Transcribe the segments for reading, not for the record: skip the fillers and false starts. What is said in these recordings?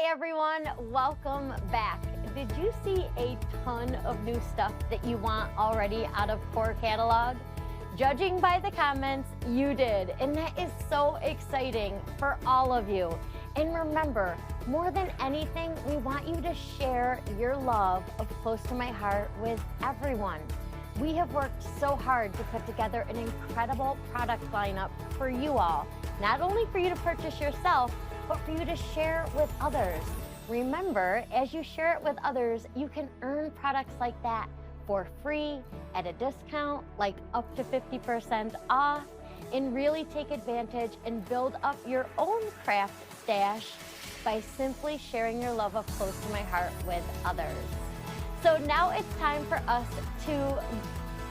everyone, welcome back. Did you see a ton of new stuff that you want already out of Core Catalog? Judging by the comments, you did, and that is so exciting for all of you. And remember, more than anything, we want you to share your love of Close to My Heart with everyone. We have worked so hard to put together an incredible product lineup for you all, not only for you to purchase yourself, but for you to share with others. Remember, as you share it with others, you can earn products like that for free at a discount, like up to 50% off, and really take advantage and build up your own craft stash by simply sharing your love of Close to My Heart with others. So now it's time for us to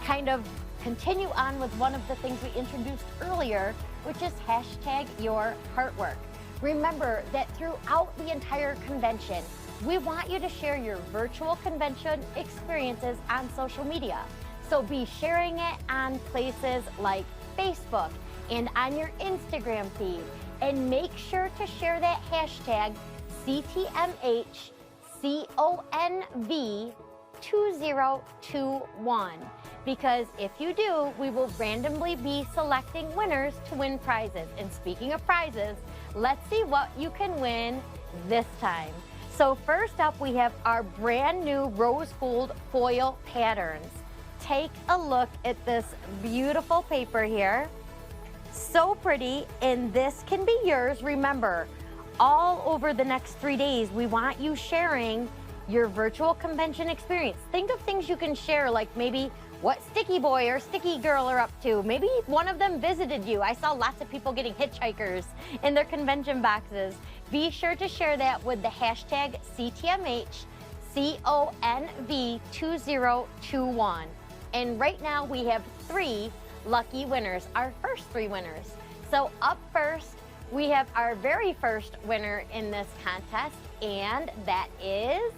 kind of continue on with one of the things we introduced earlier, which is hashtag your heartwork. Remember that throughout the entire convention, we want you to share your virtual convention experiences on social media. So be sharing it on places like Facebook and on your Instagram feed. And make sure to share that hashtag CTMHCONV2021. Because if you do, we will randomly be selecting winners to win prizes. And speaking of prizes, let's see what you can win this time. So first up, we have our brand new rose gold foil patterns. Take a look at this beautiful paper here. So pretty, and this can be yours. Remember, all over the next 3 days, we want you sharing your virtual convention experience. Think of things you can share, like maybe what Sticky Boy or Sticky Girl are up to. Maybe one of them visited you. I saw lots of people getting hitchhikers in their convention boxes. Be sure to share that with the hashtag CTMHCONV2021. And right now we have 3 lucky winners, our first 3 winners. So up first, we have our very first winner in this contest, and that is...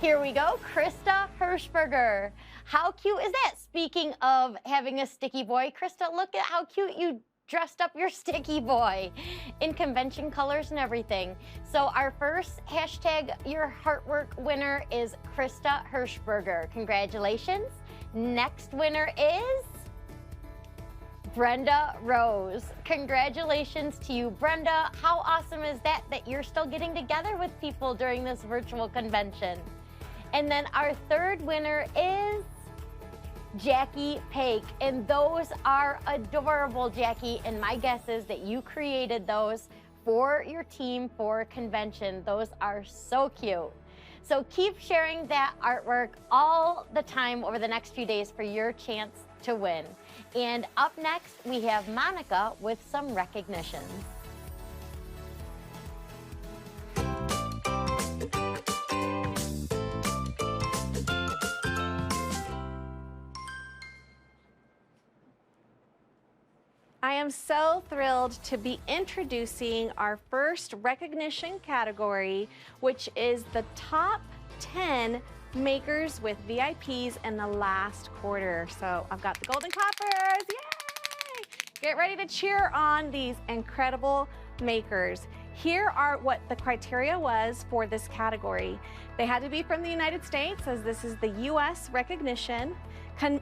Here we go, Krista Hirschberger. How cute is that? Speaking of having a Sticky Boy, Krista, look at how cute you dressed up your Sticky Boy in convention colors and everything. So our first hashtag your heartwork winner is Krista Hirschberger. Congratulations. Next winner is Brenda Rose. Congratulations to you, Brenda. How awesome is that you're still getting together with people during this virtual convention? And then our third winner is Jackie Pake. And those are adorable, Jackie. And my guess is that you created those for your team for convention. Those are so cute. So keep sharing that artwork all the time over the next few days for your chance to win. And up next, we have Monica with some recognitions. I am so thrilled to be introducing our first recognition category, which is the top 10 makers with VIPs in the last quarter. So I've got the golden clappers, yay! Get ready to cheer on these incredible makers. Here are what the criteria was for this category. They had to be from the United States, as this is the US recognition.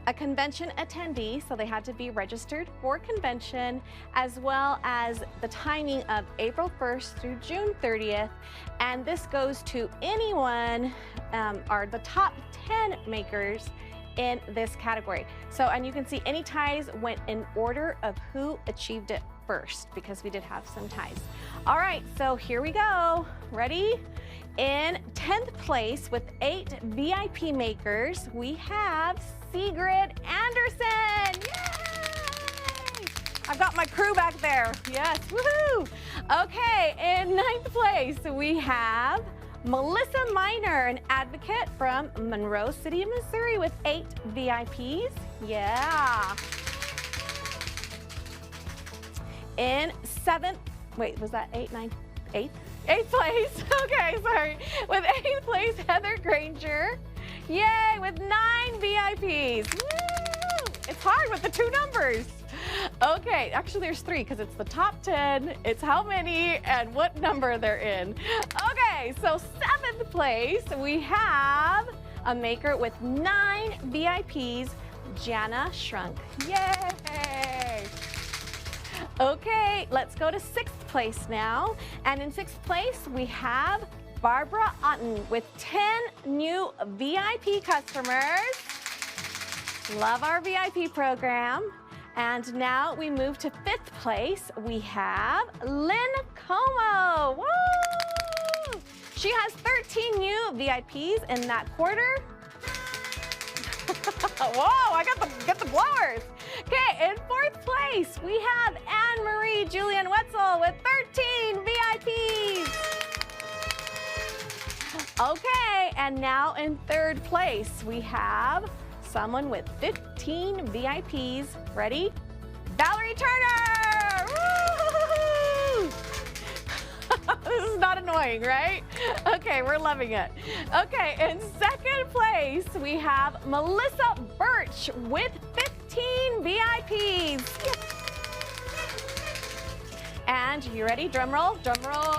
A convention attendee, so they had to be registered for convention, as well as the timing of April 1st through June 30th. And this goes to anyone, or the top 10 makers in this category. So, and you can see any ties went in order of who achieved it first, because we did have some ties. All right, so here we go. Ready? In 10th place with 8 VIP makers, we have Sigrid Anderson. Yay! I've got my crew back there. Yes, woohoo! Okay, in 9th place, we have Melissa Miner, an advocate from Monroe City, Missouri, with 8 VIPs. Yeah. In 7th, wait, was that 8, 9, 8? 8th place, okay, sorry. With 8th place, Heather Granger. Yay, with 9 VIPs. Woo! It's hard with the 2 numbers. Okay, actually there's 3 because it's the top 10, it's how many, and what number they're in. Okay, so 7th place, we have a maker with 9 VIPs, Jana Shrunk. Yay! Okay, let's go to 6th place now. And in 6th place, we have Barbara Otten with 10 new VIP customers. Love our VIP program. And now we move to 5th place. We have Lynn Como. Woo! She has 13 new VIPs in that quarter. Whoa, I got the blowers. Okay, in 4th place, we have Anne-Marie Julian Wetzel with 13 VIPs. Okay, and now in 3rd place, we have someone with 15 VIPs. Ready? Valerie Turner! Woo! This is not annoying, right? Okay, we're loving it. Okay, in 2nd place, we have Melissa Birch with 15 VIPs. Yes. And you ready? Drum roll, drum roll.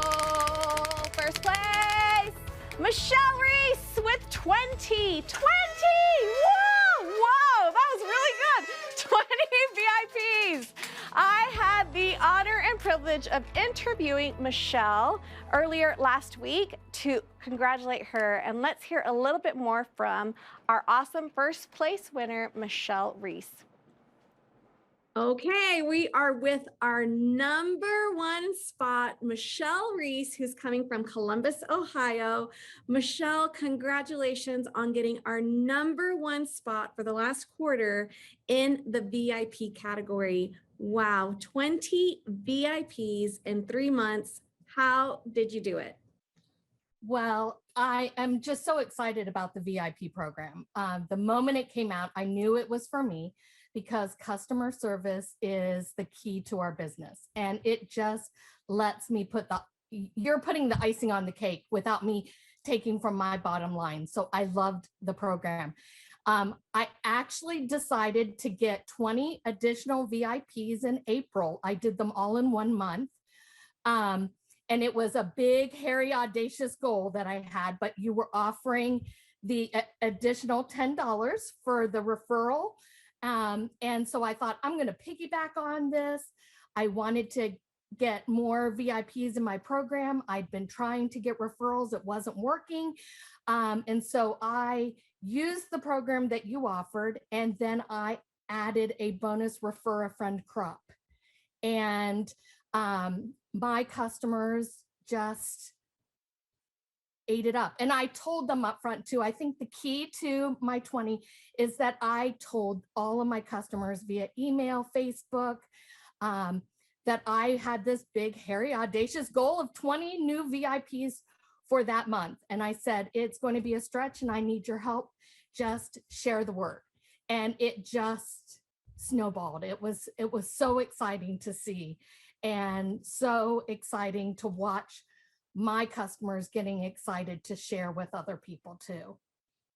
1st place, Michelle Reese with 20. 20! Whoa, whoa, that was really good. 20 VIPs. I had the honor and privilege of interviewing Michelle earlier last week to congratulate her. And let's hear a little bit more from our awesome 1st place winner, Michelle Reese. Okay, we are with our number 1 spot, Michelle Reese, who's coming from Columbus, Ohio. Michelle, congratulations on getting our number 1 spot for the last quarter in the VIP category. Wow, 20 VIPs in 3 months. How did you do it? Well, I am just so excited about the VIP program. The moment it came out, I knew it was for me because customer service is the key to our business. And it just lets me you're putting the icing on the cake without me taking from my bottom line. So I loved the program. I actually decided to get 20 additional VIPs in April. I did them all in 1 month. And it was a big, hairy, audacious goal that I had, but you were offering the additional $10 for the referral. And so I thought, I'm going to piggyback on this. I wanted to get more VIPs in my program. I'd been trying to get referrals. It wasn't working. And so I used the program that you offered, and then I added a bonus refer a friend crop. And my customers just ate it up. And I told them up front too. I think the key to my 20 is that I told all of my customers via email, Facebook, that I had this big, hairy, audacious goal of 20 new VIPs for that month. And I said, it's going to be a stretch and I need your help. Just share the word. And it just snowballed. It was so exciting to see, and so exciting to watch my customers getting excited to share with other people too.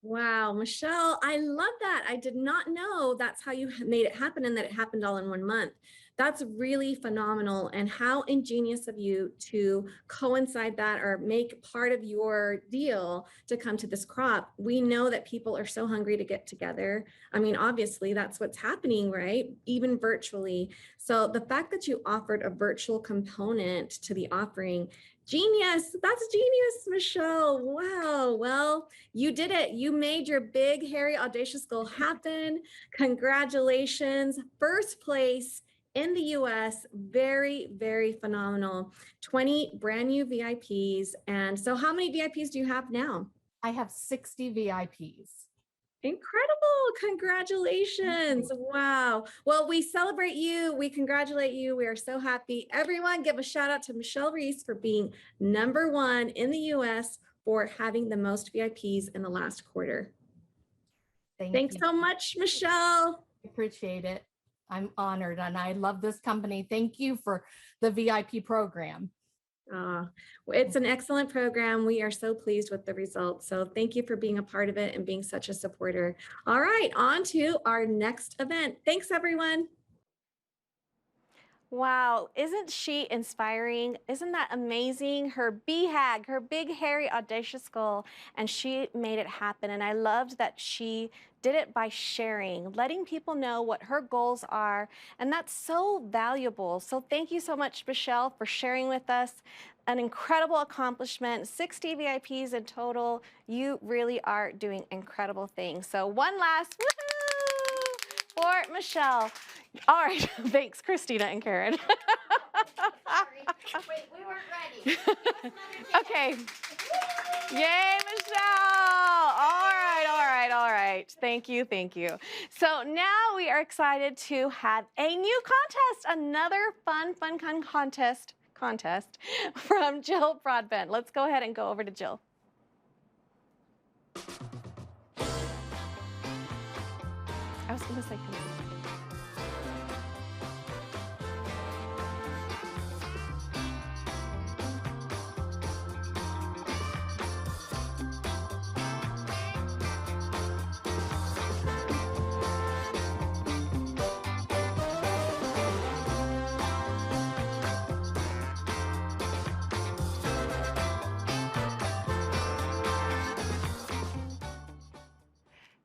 Wow, Michelle, I love that. I did not know that's how you made it happen and that it happened all in 1 month. That's really phenomenal. And how ingenious of you to coincide that or make part of your deal to come to this crop. We know that people are so hungry to get together. I mean, obviously that's what's happening, right? Even virtually. So the fact that you offered a virtual component to the offering, genius. That's genius, Michelle. Wow. Well, you did it. You made your big, hairy, audacious goal happen. Congratulations. 1st place in the US. Very, very phenomenal. 20 brand new VIPs. And so how many VIPs do you have now? I have 60 VIPs. Incredible. Congratulations. Wow. Well, we celebrate you. We congratulate you. We are so happy. Everyone give a shout out to Michelle Reese for being number 1 in the US for having the most VIPs in the last quarter. Thanks so much, Michelle. Appreciate it. I'm honored and I love this company. Thank you for the VIP program. It's an excellent program. We are so pleased with the results. So thank you for being a part of it and being such a supporter. All right, on to our next event. Thanks, everyone. Wow, isn't she inspiring? Isn't that amazing? Her BHAG, her big, hairy, audacious goal, and she made it happen. And I loved that she did it by sharing, letting people know what her goals are. And that's so valuable. So thank you so much, Michelle, for sharing with us. An incredible accomplishment, 60 VIPs in total. You really are doing incredible things. So one last woohoo for Michelle. All right, thanks, Christina and Karen. Wait, we weren't ready. Okay. Yay, Michelle. All right, all right, all right. Thank you, thank you. So now we are excited to have a new contest, another fun contest from Jill Broadbent. Let's go ahead and go over to Jill. I was going to say,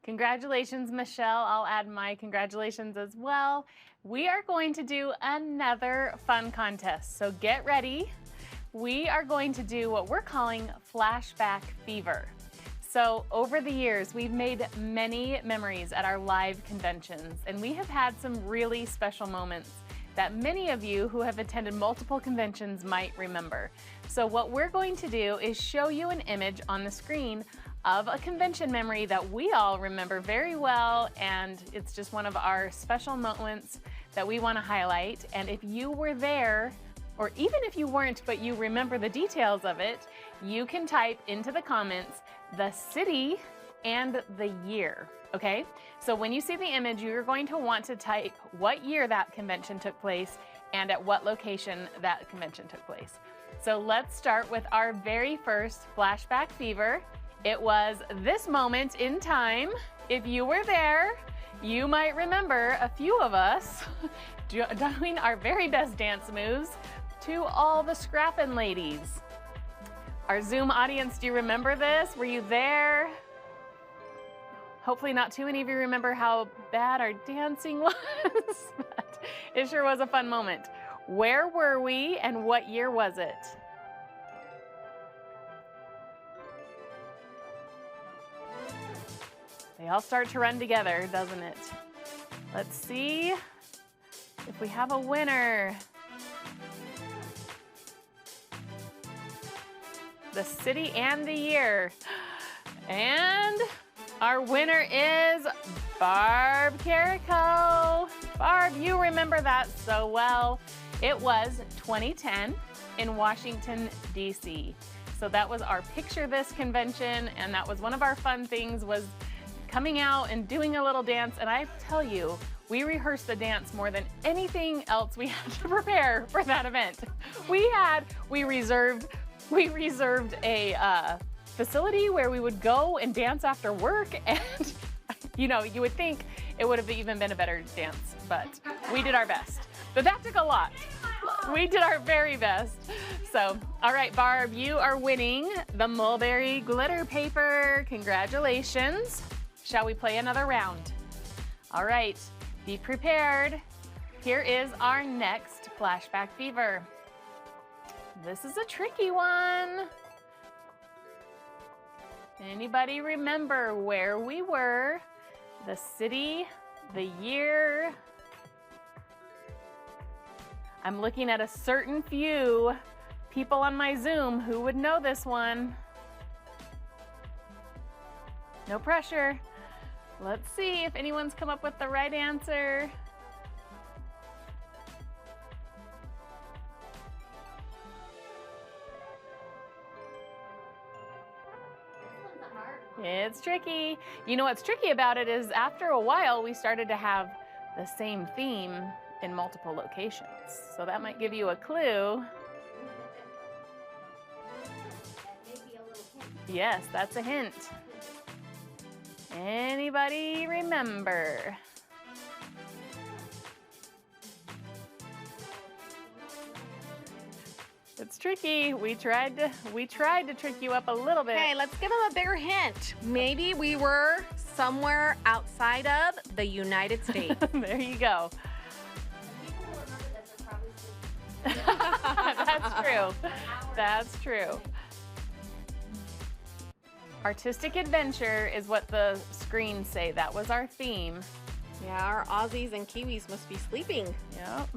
Congratulations, Michelle. I'll add my congratulations as well. We are going to do another fun contest, so get ready. We are going to do what we're calling Flashback Fever. So over the years, we've made many memories at our live conventions, and we have had some really special moments that many of you who have attended multiple conventions might remember. So what we're going to do is show you an image on the screen of a convention memory that we all remember very well, and it's just one of our special moments that we want to highlight. And if you were there, or even if you weren't but you remember the details of it, you can type into the comments the city and the year, okay? So when you see the image, you're going to want to type what year that convention took place and at what location that convention took place. So let's start with our very first Flashback Fever. It was this moment in time. If you were there, you might remember a few of us doing our very best dance moves to all the Scrappin' Ladies. Our Zoom audience, do you remember this? Were you there? Hopefully not too many of you remember how bad our dancing was, but it sure was a fun moment. Where were we and what year was it? They all start to run together, doesn't it? Let's see if we have a winner. The city and the year. And our winner is Barb Carrico. Barb, you remember that so well. It was 2010 in Washington, D.C. So that was our Picture This convention, and that was one of our fun things, was coming out and doing a little dance. And I tell you, we rehearsed the dance more than anything else we had to prepare for that event. We reserved a facility where we would go and dance after work, and you know, you would think it would have even been a better dance, but we did our best. But that took a lot. We did our very best. So, all right, Barb, you are winning the Mulberry glitter paper. Congratulations. Shall we play another round? All right, be prepared. Here is our next Flashback Fever. This is a tricky one. Anybody remember where we were, the city, the year? I'm looking at a certain few people on my Zoom who would know this one. No pressure. Let's see if anyone's come up with the right answer. It's tricky. You know what's tricky about it is after a while we started to have the same theme in multiple locations. So that might give you a clue. Yes, that's a hint. Anybody remember? tricky. We tried to trick you up a little bit. Okay, let's give them a bigger hint. Maybe we were somewhere outside of the United States. There you go. That's true. That's true. Artistic adventure is what the screens say. That was our theme. Yeah, our Aussies and Kiwis must be sleeping. Yep.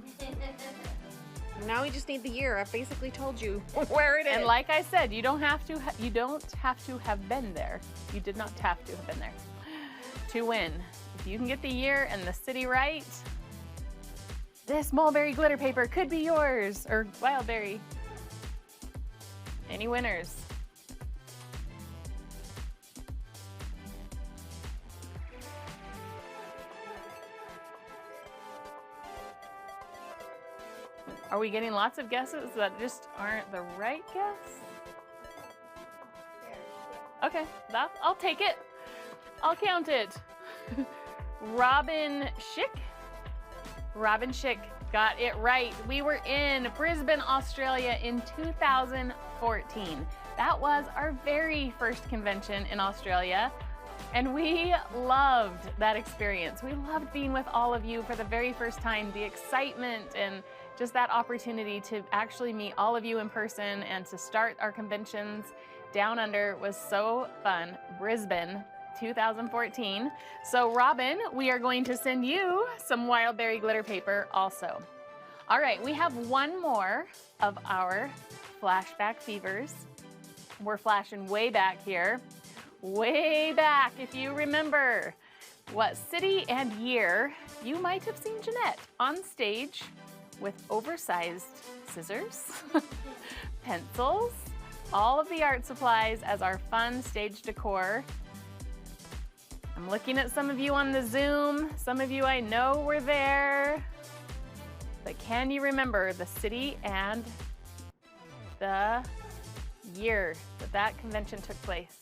Now we just need the year. I basically told you where it is. And like I said, you don't have to have been there. You did not have to have been there to win. If you can get the year and the city right, this mulberry glitter paper could be yours, or wildberry. Any winners? Are we getting lots of guesses that just aren't the right guess? Okay, I'll take it. I'll count it. Robin Schick? Robin Schick got it right. We were in Brisbane, Australia in 2014. That was our very first convention in Australia. And we loved that experience. We loved being with all of you for the very first time, the excitement and just that opportunity to actually meet all of you in person and to start our conventions down under was so fun. Brisbane, 2014. So Robin, we are going to send you some wildberry glitter paper also. All right, we have one more of our flashback fevers. We're flashing way back here. Way back, if you remember what city and year you might have seen Jeanette on stage with oversized scissors, pencils, all of the art supplies as our fun stage decor. I'm looking at some of you on the Zoom. Some of you I know were there. But can you remember the city and the year that that convention took place?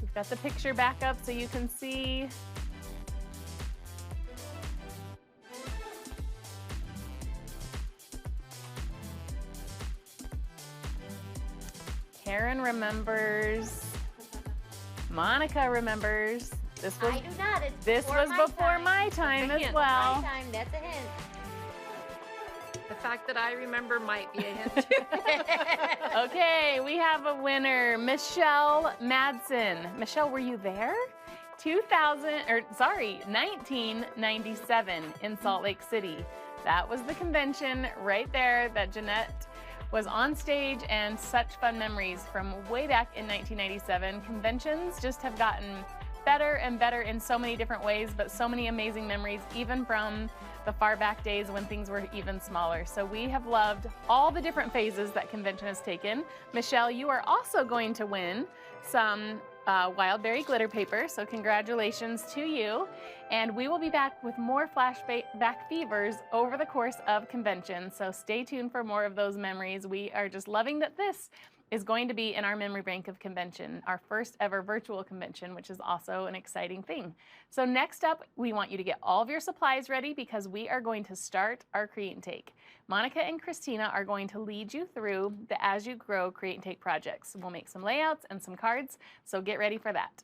We've got the picture back up so you can see. Karen remembers. Monica remembers. This was I do not. It's this was before my time as well. My time. That's a hint. The fact that I remember might be a hint too. Okay, we have a winner, Michelle Madsen. Michelle, were you there? 1997 in Salt Lake City. That was the convention right there that Jeanette was on stage, and such fun memories from way back in 1997. Conventions just have gotten better and better in so many different ways, but so many amazing memories, even from the far back days when things were even smaller. So we have loved all the different phases that convention has taken. Michelle, you are also going to win some wildberry glitter paper, so congratulations to you. And we will be back with more flashback fevers over the course of convention, so stay tuned for more of those memories. We are just loving that this is going to be in our memory bank of convention, our first ever virtual convention, which is also an exciting thing. So next up, we want you to get all of your supplies ready because we are going to start our Create and Take. Monica and Christina are going to lead you through the As You Grow Create and Take projects. We'll make some layouts and some cards, so get ready for that.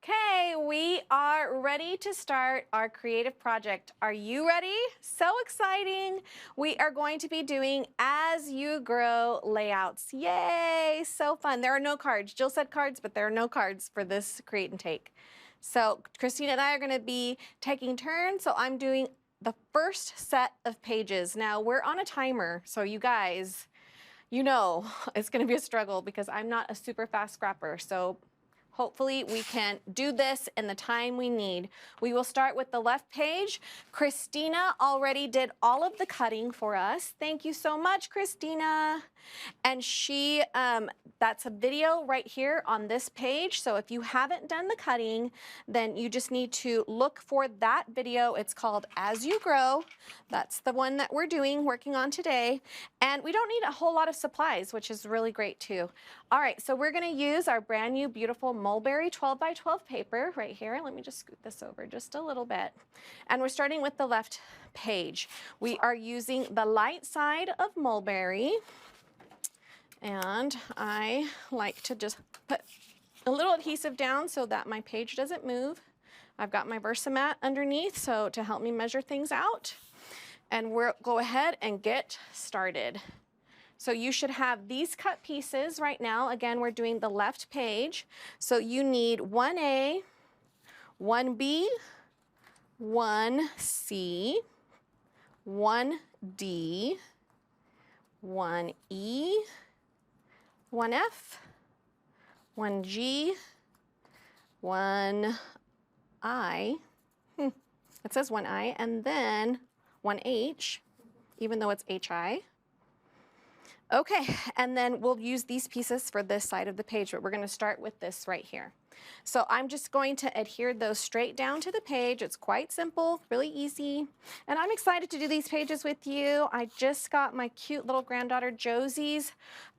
Okay, we are ready to start our creative project. Are you ready? So exciting. We are going to be doing As You Grow layouts. Yay, so fun. There are no cards. Jill said cards, but there are no cards for this Create and Take. So Christina and I are gonna be taking turns. So I'm doing the first set of pages. Now we're on a timer, so you guys, you know it's going to be a struggle because I'm not a super fast scrapper. So hopefully we can do this in the time we need. We will start with the left page. Christina already did all of the cutting for us. Thank you so much, Christina. And she, that's a video right here on this page. So if you haven't done the cutting, then you just need to look for that video. It's called As You Grow. That's the one that we're working on today. And we don't need a whole lot of supplies, which is really great too. All right, so we're gonna use our brand new beautiful Mulberry 12 by 12 paper right here. Let me just scoot this over just a little bit. And we're starting with the left page. We are using the light side of Mulberry. And I like to just put a little adhesive down so that my page doesn't move. I've got my Versamat underneath so to help me measure things out. And we'll go ahead and get started. So you should have these cut pieces right now. Again, we're doing the left page. So you need 1A, 1B, 1C, 1D, 1E, 1F, 1G, 1I, it says 1I, and then 1H, even though it's HI. Okay, and then we'll use these pieces for this side of the page, but we're gonna start with this right here. So I'm just going to adhere those straight down to the page. It's quite simple, really easy. And I'm excited to do these pages with you. I just got my cute little granddaughter Josie's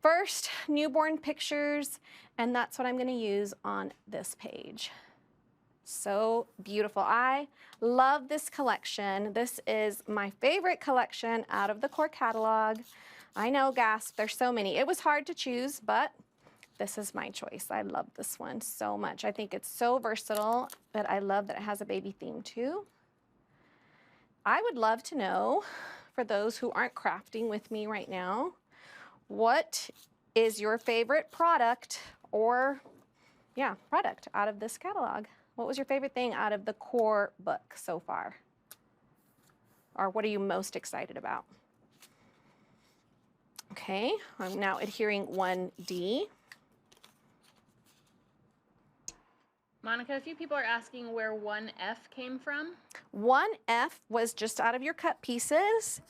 first newborn pictures, and that's what I'm gonna use on this page. So beautiful. I love this collection. This is my favorite collection out of the core catalog. I know, gasp, there's so many. It was hard to choose, but this is my choice. I love this one so much. I think it's so versatile, but I love that it has a baby theme too. I would love to know, for those who aren't crafting with me right now, what is your favorite product or, yeah, product out of this catalog? What was your favorite thing out of the core book so far? Or what are you most excited about? Okay, I'm now adhering 1D. Monica, a few people are asking where 1F came from. 1F was just out of your cut pieces.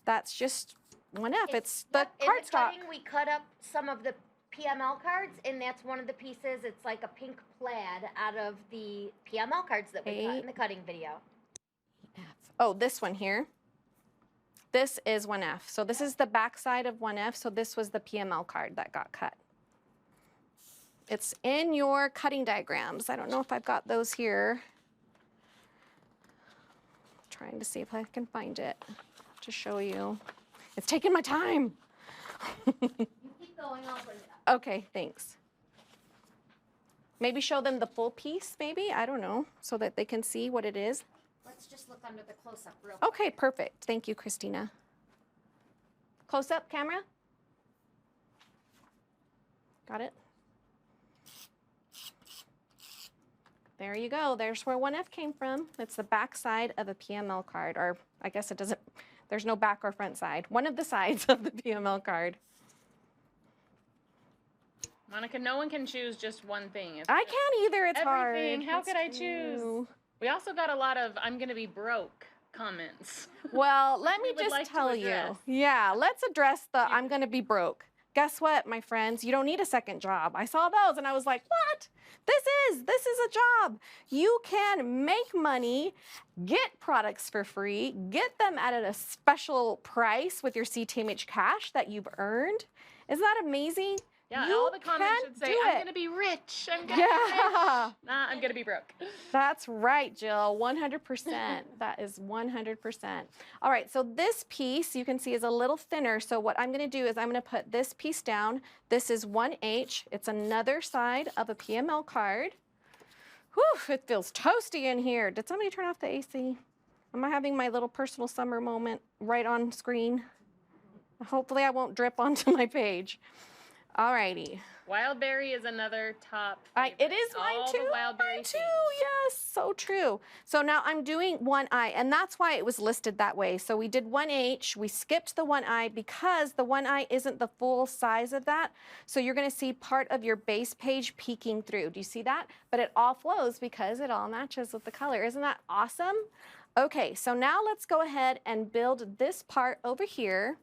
That's just 1F. It's the in cardstock. cutting, we cut up some of the PML cards, and that's one of the pieces. It's like a pink plaid out of the PML cards that we cut in the cutting video. Oh, this one here. This is 1F. So this is the back side of 1F. So this was the PML card that got cut. It's in your cutting diagrams. I don't know if I've got those here. Trying to see if I can find it to show you. It's taking my time. You keep going, I'll bring it up. Okay, thanks. Maybe show them the full piece, maybe? I don't know, so that they can see what it is. Let's just look under the close-up real quick. Okay, perfect. Thank you, Christina. Close up, camera. Got it? There you go. There's where 1F came from. It's the back side of a PML card, or I guess it doesn't, there's no back or front side. One of the sides of the PML card. Monica, no one can choose just one thing. It's I can't either. It's everything. hard. How It's could I choose? true. We also got a lot of "I'm gonna be broke" comments. Well, let me we would just like to tell you. address. Yeah, let's address the I'm going to be broke. Guess what, my friends? You don't need a second job. I saw those and I was like, what? This is a job. You can make money, get products for free, get them at a special price with your CTMH cash that you've earned. Isn't that amazing? Yeah, You all the comments can should say, do "I'm it. gonna be rich. I'm gonna be Yeah. rich." Nah, I'm gonna be broke. That's right, Jill, 100%. That is 100%. All right, so this piece you can see is a little thinner. So what I'm gonna do is I'm gonna put this piece down. This is 1H. It's another side of a PML card. Whew, it feels toasty in here. Did somebody turn off the AC? Am I having my little personal summer moment right on screen? Hopefully I won't drip onto my page. All righty. Wildberry is another top. It favorite. is mine All too. The Wildberry Mine too. themes. Yes, so true. So now I'm doing one eye, and that's why it was listed that way. So we did 1H. We skipped the one eye because the one eye isn't the full size of that. So you're going to see part of your base page peeking through. Do you see that? But it all flows because it all matches with the color. Isn't that awesome? Okay, so now let's go ahead and build this part over here.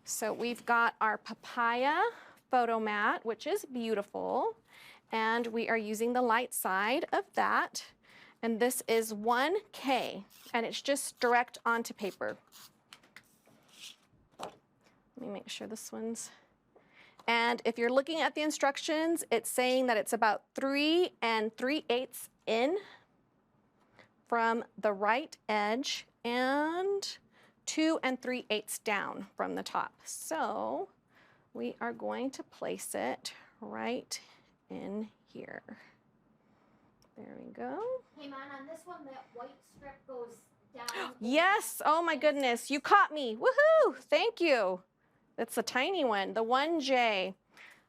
So we've got our papaya photo mat, which is beautiful. And we are using the light side of that. And this is 1K, and it's just direct onto paper. Let me make sure this one's. And if you're looking at the instructions, it's saying that it's about 3 3/8 in from the right edge and 2 3/8 down from the top. So we are going to place it right in here. There we go. Hey man, on this one, that white strip goes down. Yes, oh my goodness, you caught me. Woohoo, thank you. That's a tiny one, the 1J.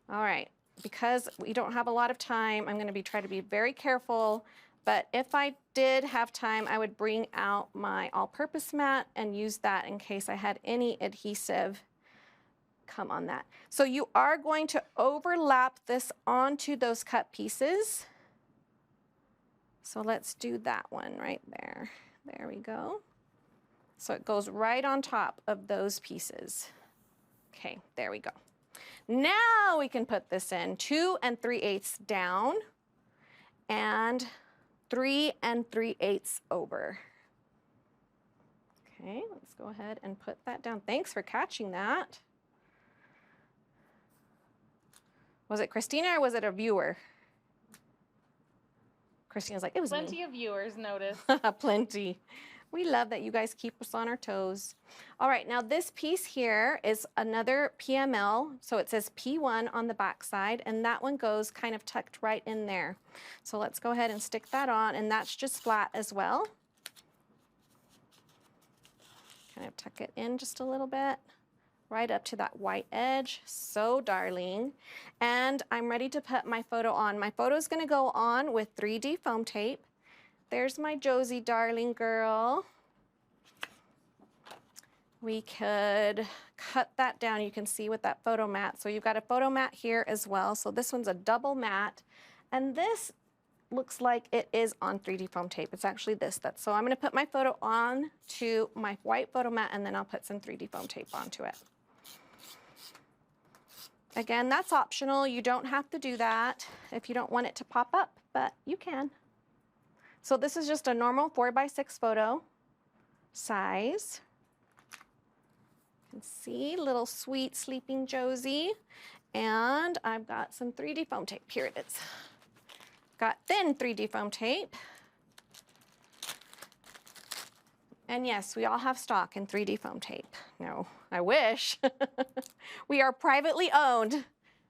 All right, because we don't have a lot of time, I'm gonna try to be very careful, but if I did have time, I would bring out my all-purpose mat and use that in case I had any adhesive come on that. So you are going to overlap this onto those cut pieces. So let's do that one right there. There we go. So it goes right on top of those pieces. Okay, there we go. Now we can put this in 2 3/8 down and 3 3/8 over. Okay, let's go ahead and put that down. Thanks for catching that. Was it Christina or was it a viewer? Christina's like, it was Plenty me. of viewers noticed. Plenty. We love that you guys keep us on our toes. All right, now this piece here is another PML. So it says P1 on the back side, and that one goes kind of tucked right in there. So let's go ahead and stick that on, and that's just flat as well. Kind of tuck it in just a little bit, right up to that white edge. So darling. And I'm ready to put my photo on. My photo is going to go on with 3D foam tape. There's my Josie darling girl. We could cut that down. You can see with that photo mat. So you've got a photo mat here as well. So this one's a double mat. And this looks like it is on 3D foam tape. It's actually this. So I'm going to put my photo on to my white photo mat, and then I'll put some 3D foam tape onto it. Again, that's optional. You don't have to do that if you don't want it to pop up, but you can. So this is just a normal 4x6 photo size. You can see little sweet sleeping Josie. And I've got some 3D foam tape. Here it is. Got thin 3D foam tape. And yes, we all have stock in 3D foam tape. No, I wish. We are privately owned.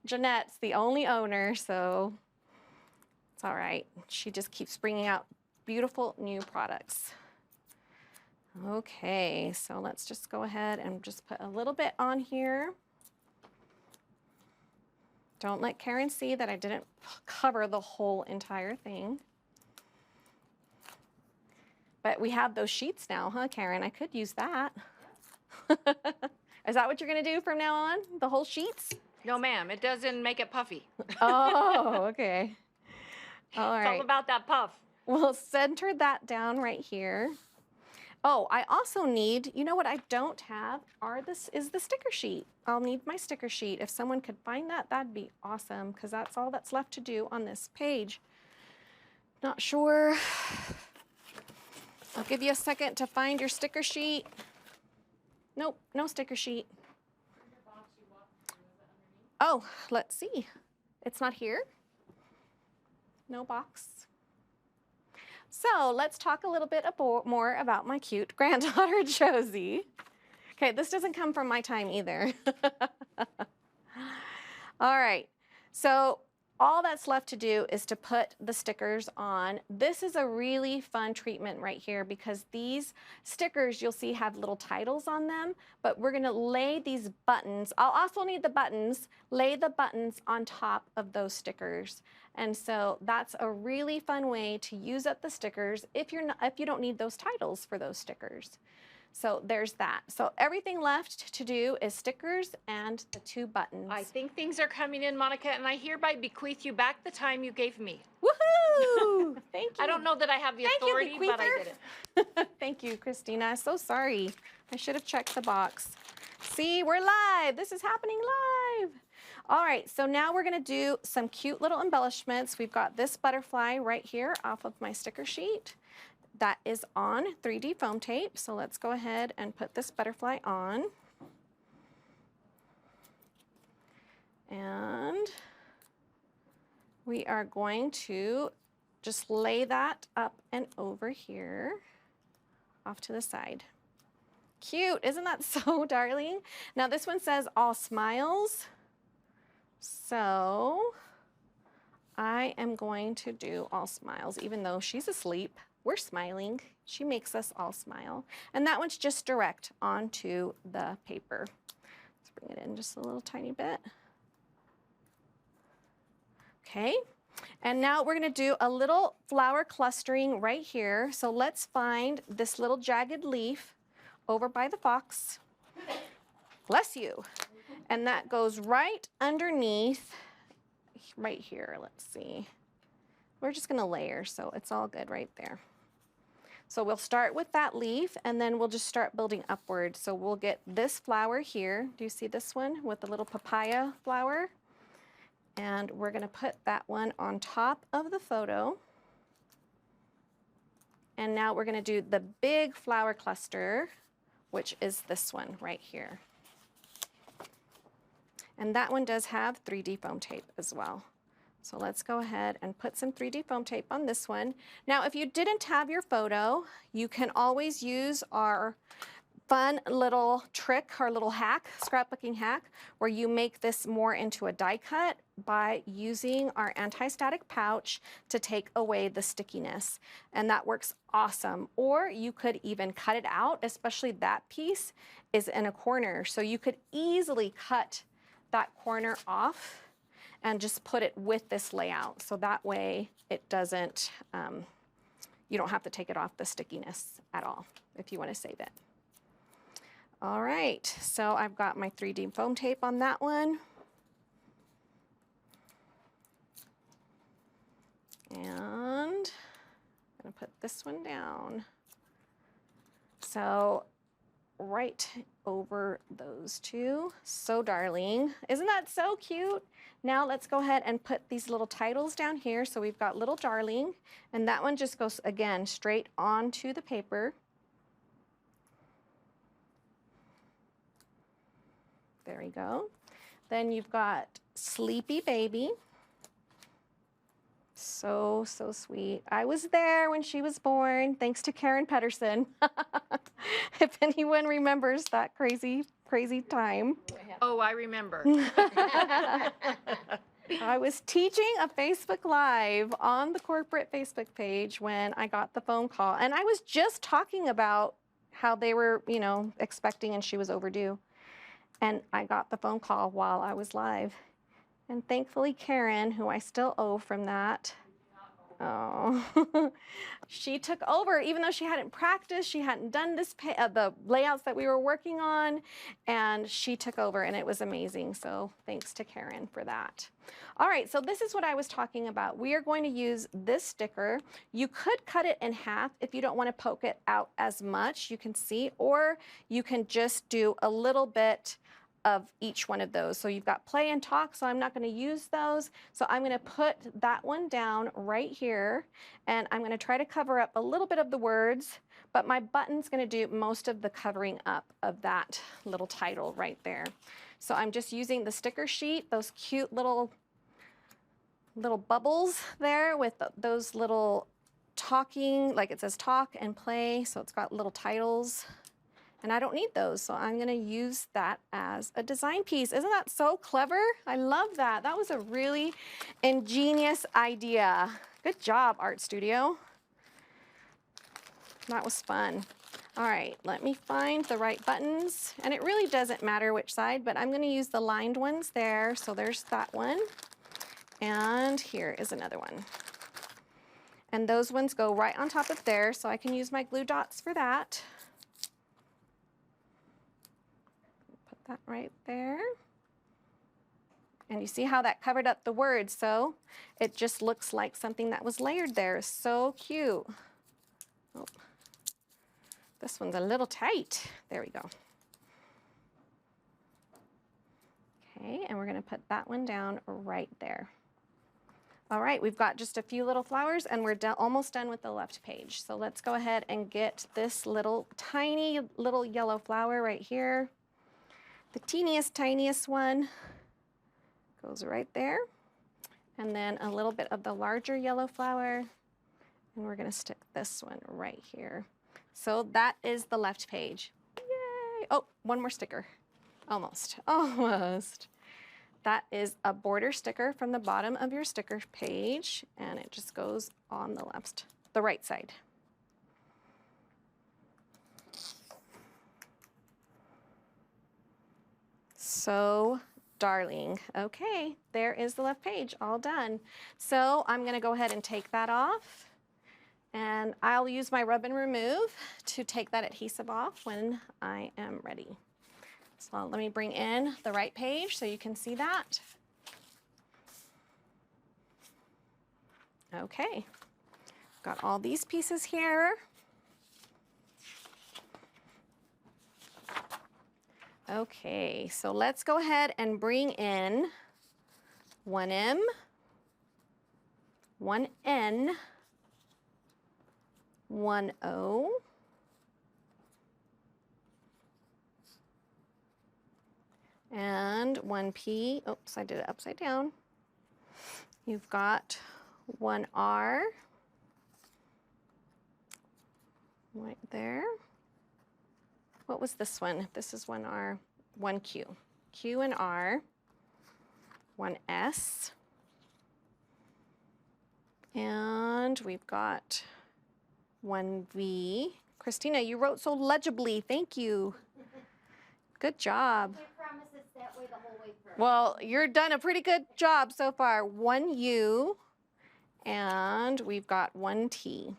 Jeanette's the only owner, so it's all right. She just keeps bringing out beautiful new products. Okay, so let's just go ahead and just put a little bit on here. Don't let Karen see that I didn't cover the whole entire thing. But we have those sheets now, huh, Karen? I could use that. Is that what you're gonna do from now on? The whole sheets? No, ma'am, it doesn't make it puffy. Oh, okay. All It's right. all about that puff. We'll center that down right here. Oh, I also need, you know what I don't have is the sticker sheet. I'll need my sticker sheet. If someone could find that, that'd be awesome, because that's all that's left to do on this page. Not sure. I'll give you a second to find your sticker sheet. Nope, no sticker sheet. Oh, let's see. It's not here. No box. So let's talk a little bit more about my cute granddaughter, Josie. Okay, this doesn't come from my time either. All right, so all that's left to do is to put the stickers on. This is a really fun treatment right here because these stickers you'll see have little titles on them, but we're gonna lay these buttons. I'll also need the buttons, lay the buttons on top of those stickers. And so that's a really fun way to use up the stickers if you don't need those titles for those stickers. So there's that. So everything left to do is stickers and the 2 buttons. I think things are coming in, Monica, and I hereby bequeath you back the time you gave me. Woohoo! Thank you. I don't know that I have the Thank you, authority, but I did it. Thank you, Christina. So sorry. I should have checked the box. See, we're live. This is happening live. All right, so now we're gonna do some cute little embellishments. We've got this butterfly right here off of my sticker sheet. That is on 3D foam tape. So let's go ahead and put this butterfly on. And we are going to just lay that up and over here off to the side. Cute, isn't that so darling? Now this one says all smiles. So I am going to do all smiles, even though she's asleep. We're smiling. She makes us all smile. And that one's just direct onto the paper. Let's bring it in just a little tiny bit. Okay. And now we're gonna do a little flower clustering right here. So let's find this little jagged leaf over by the fox. Bless you. And that goes right underneath, right here. Let's see. We're just gonna layer, so it's all good right there. So we'll start with that leaf and then we'll just start building upward. So we'll get this flower here. Do you see this one with the little papaya flower? And we're gonna put that one on top of the photo. And now we're gonna do the big flower cluster, which is this one right here. And that one does have 3D foam tape as well. So let's go ahead and put some 3D foam tape on this one. Now, if you didn't have your photo, you can always use our fun little trick, our little hack, scrapbooking hack, where you make this more into a die cut by using our anti-static pouch to take away the stickiness. And that works awesome. Or you could even cut it out, especially that piece is in a corner. So you could easily cut that corner off and just put it with this layout. So that way it doesn't, you don't have to take it off the stickiness at all if you want to save it. All right, so I've got my 3D foam tape on that one. And I'm gonna put this one down. So right over those two. So darling. Isn't that so cute? Now let's go ahead and put these little titles down here. So we've got little darling, and that one just goes again straight onto the paper. There we go. Then you've got sleepy baby. So, so sweet. I was there when she was born, thanks to Karen Pedersen. If anyone remembers that crazy, crazy time. Oh, I remember. I was teaching a Facebook Live on the corporate Facebook page when I got the phone call. And I was just talking about how they were, you know, expecting and she was overdue. And I got the phone call while I was live. And thankfully, Karen, who I still owe from that, she took over, even though she hadn't practiced, she hadn't done this the layouts that we were working on, and she took over, and it was amazing. So thanks to Karen for that. All right, so this is what I was talking about. We are going to use this sticker. You could cut it in half if you don't want to poke it out as much, you can see, or you can just do a little bit of each one of those. So you've got play and talk, so I'm not going to use those. So I'm going to put that one down right here, and I'm going to try to cover up a little bit of the words, but my button's going to do most of the covering up of that little title right there. So I'm just using the sticker sheet, those cute little bubbles there with those little talking, like it says talk and play, so it's got little titles. And I don't need those, so I'm gonna use that as a design piece. Isn't that so clever? I love that. That was a really ingenious idea. Good job, Art Studio. That was fun. All right, let me find the right buttons. And it really doesn't matter which side, but I'm gonna use the lined ones there. So there's that one. And here is another one. And those ones go right on top of there, so I can use my glue dots for that. Put that right there. And you see how that covered up the words, so it just looks like something that was layered there. So cute. Oh. This one's a little tight. There we go. Okay, and we're gonna put that one down right there. All right, we've got just a few little flowers and we're almost done with the left page. So let's go ahead and get this little tiny little yellow flower right here. The teeniest, tiniest one goes right there. And then a little bit of the larger yellow flower. And we're gonna stick this one right here. So that is the left page. Yay! Oh, one more sticker. Almost, almost. That is a border sticker from the bottom of your sticker page, and it just goes on the right side. So darling. Okay, there is the left page, all done. So I'm gonna go ahead and take that off. And I'll use my rub and remove to take that adhesive off when I am ready. So let me bring in the right page so you can see that. Okay, got all these pieces here. Okay, so let's go ahead and bring in 1M, 1N, 1O, and 1P. Oops, I did it upside down. You've got 1R right there. What was this one? This is 1R, 1Q. Q and R, 1S, and we've got 1V. Christina, you wrote so legibly. Thank you. Good job. I promise it's that way the whole way through. Well, you're done a pretty good job so far. 1U, and we've got 1T.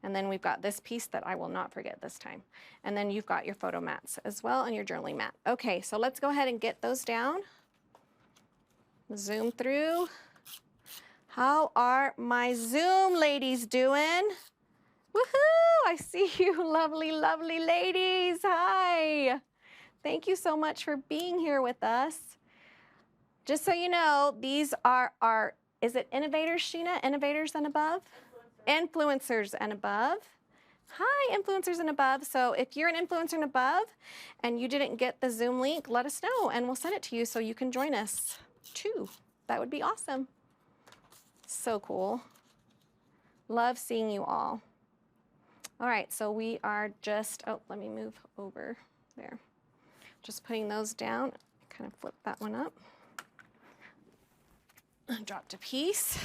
And then we've got this piece that I will not forget this time. And then you've got your photo mats as well and your journaling mat. Okay, so let's go ahead and get those down. Zoom through. How are my Zoom ladies doing? Woohoo! I see you lovely, lovely ladies. Hi. Thank you so much for being here with us. Just so you know, these are our, is it innovators, Sheena? Innovators and above? Influencers and above. Hi, influencers and above. So if you're an influencer and above and you didn't get the Zoom link, let us know and we'll send it to you so you can join us too. That would be awesome. So cool. Love seeing you all. All right, so we are just, oh, let me move over there. Just putting those down. Kind of flip that one up. Dropped a piece.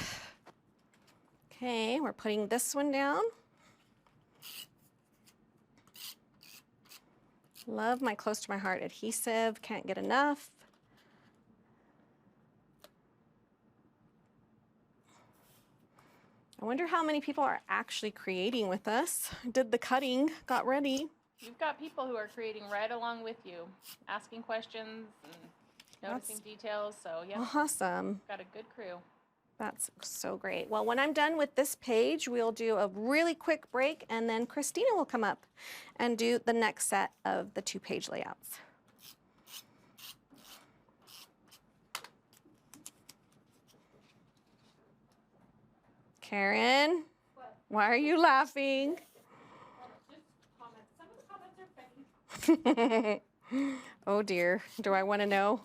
Okay, we're putting this one down. Love my close to my heart adhesive, can't get enough. I wonder how many people are actually creating with us. Did the cutting, got ready. You've got people who are creating right along with you, asking questions and noticing details. So yeah, Awesome. got a good crew. That's so great. Well, when I'm done with this page, we'll do a really quick break and then Christina will come up and do the next set of the 2-page layouts. Karen, why are you laughing? Oh dear, do I want to know?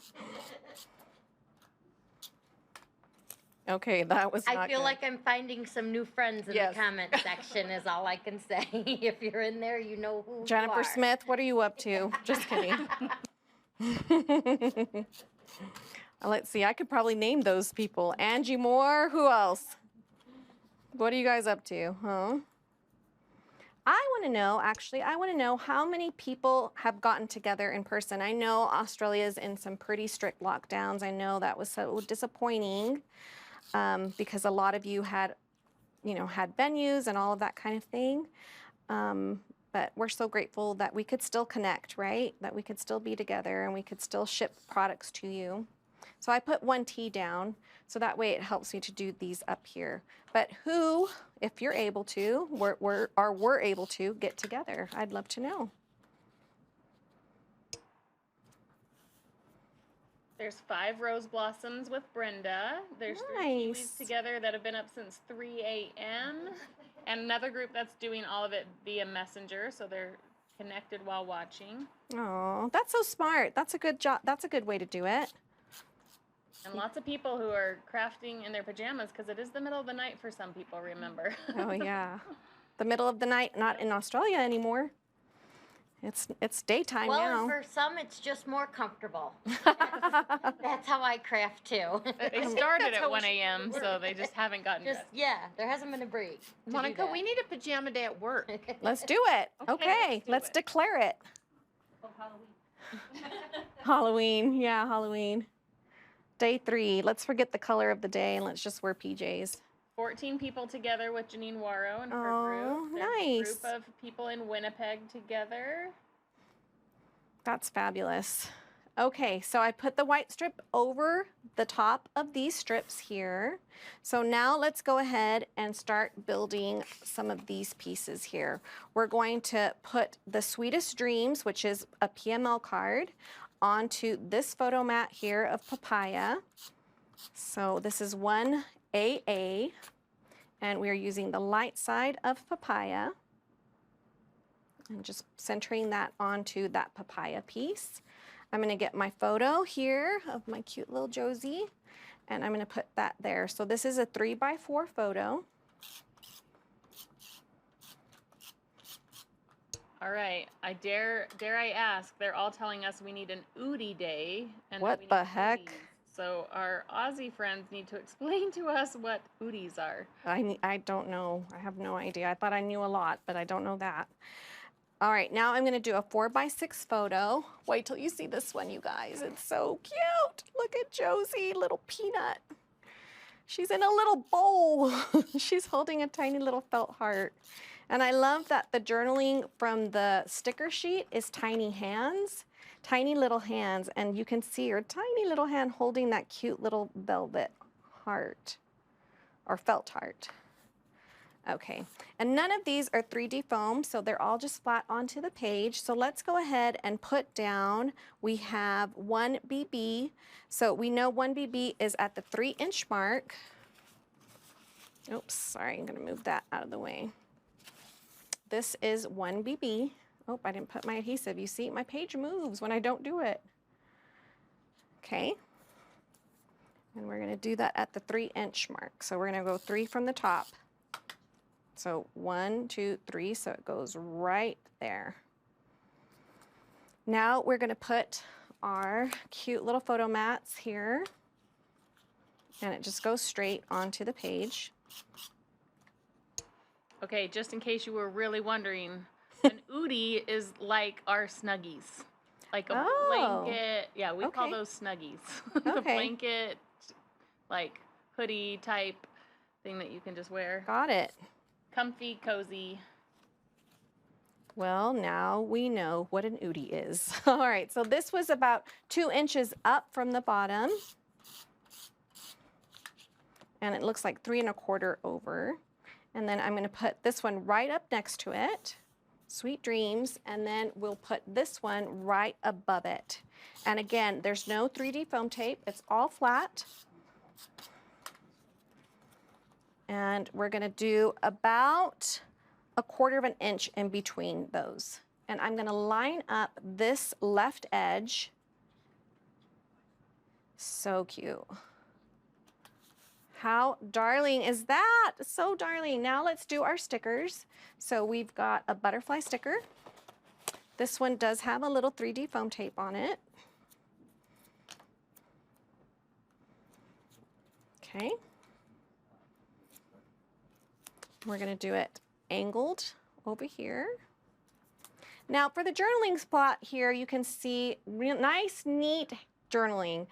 Okay, that was not I feel good. like I'm finding some new friends in Yes. the comment section is all I can say. If you're in there, you know who Jennifer you are. Smith, what are you up to? Just kidding. Let's see, I could probably name those people. Angie Moore, who else? What are you guys up to, huh? I want to know, actually, I want to know how many people have gotten together in person. I know Australia's in some pretty strict lockdowns. I know that was so disappointing because a lot of you had, had venues and all of that kind of thing. But we're so grateful that we could still connect, right? That we could still be together and we could still ship products to you. So I put 1T down, so that way it helps me to do these up here. But who, if you're able to, we're able to get together, I'd love to know. There's 5 rose blossoms with Brenda. There's 3 Nice. kiwis together that have been up since 3 a.m. And another group that's doing all of it via Messenger, so they're connected while watching. Oh, that's so smart. That's a good job. That's a good way to do it. And lots of people who are crafting in their pajamas because it is the middle of the night for some people, remember. Oh yeah. The middle of the night, not in Australia anymore. It's daytime Well, now. and for some, it's just more comfortable. That's how I craft too. They started That's at how 1 we should a.m., so they just haven't gotten Just, dressed. yeah, there hasn't been a break. to do Monica, that. we need a pajama day at work. Let's do it. Okay, do let's it. declare it. Halloween, yeah, Halloween. Day 3. Let's forget the color of the day and let's just wear PJs. 14 people together with Janine Waro and her Oh, group. There's a nice. group of people in Winnipeg together. That's fabulous. Okay, so I put the white strip over the top of these strips here. So now let's go ahead and start building some of these pieces here. We're going to put the Sweetest Dreams, which is a PML card, onto this photo mat here of papaya. So this is 1AA, and we're using the light side of papaya. And just centering that onto that papaya piece. I'm gonna get my photo here of my cute little Josie, and I'm gonna put that there. So this is a 3x4 photo. All right, dare I ask, they're all telling us we need an Oodie day. And that What we need the heck? Oodies. So our Aussie friends need to explain to us what Oodies are. I don't know, I have no idea. I thought I knew a lot, but I don't know that. All right, now I'm gonna do a 4x6 photo. Wait till you see this one, you guys. It's so cute. Look at Josie, little peanut. She's in a little bowl. She's holding a tiny little felt heart. And I love that the journaling from the sticker sheet is tiny hands, tiny little hands. And you can see her tiny little hand holding that cute little velvet heart or felt heart. Okay, and none of these are 3D foam, so they're all just flat onto the page. So let's go ahead and put down, we have 1BB. So we know 1BB is at the 3-inch mark. Oops, sorry, I'm gonna move that out of the way. This is 1BB. Oh, I didn't put my adhesive. You see, my page moves when I don't do it. Okay. And we're gonna do that at the 3-inch mark. So we're gonna go 3 from the top. So 1, 2, 3, so it goes right there. Now we're gonna put our cute little photo mats here, and it just goes straight onto the page. Okay, just in case you were really wondering, an Oodie is like our Snuggies. Like a Oh, blanket. Yeah, we call okay. those Snuggies. The Okay. blanket, like hoodie type thing that you can just wear. Got it. Comfy, cozy. Well, now we know what an Oodie is. All right, so this was about 2 inches up from the bottom. And it looks like 3 1/4 over. And then I'm gonna put this one right up next to it, Sweet Dreams, and then we'll put this one right above it. And again, there's no 3D foam tape, it's all flat. And we're gonna do about 1/4 inch in between those. And I'm gonna line up this left edge. So cute. How darling is that? So darling. Now let's do our stickers. So we've got a butterfly sticker. This one does have a little 3D foam tape on it. Okay. We're going to do it angled over here. Now for the journaling spot here, you can see nice, neat journaling.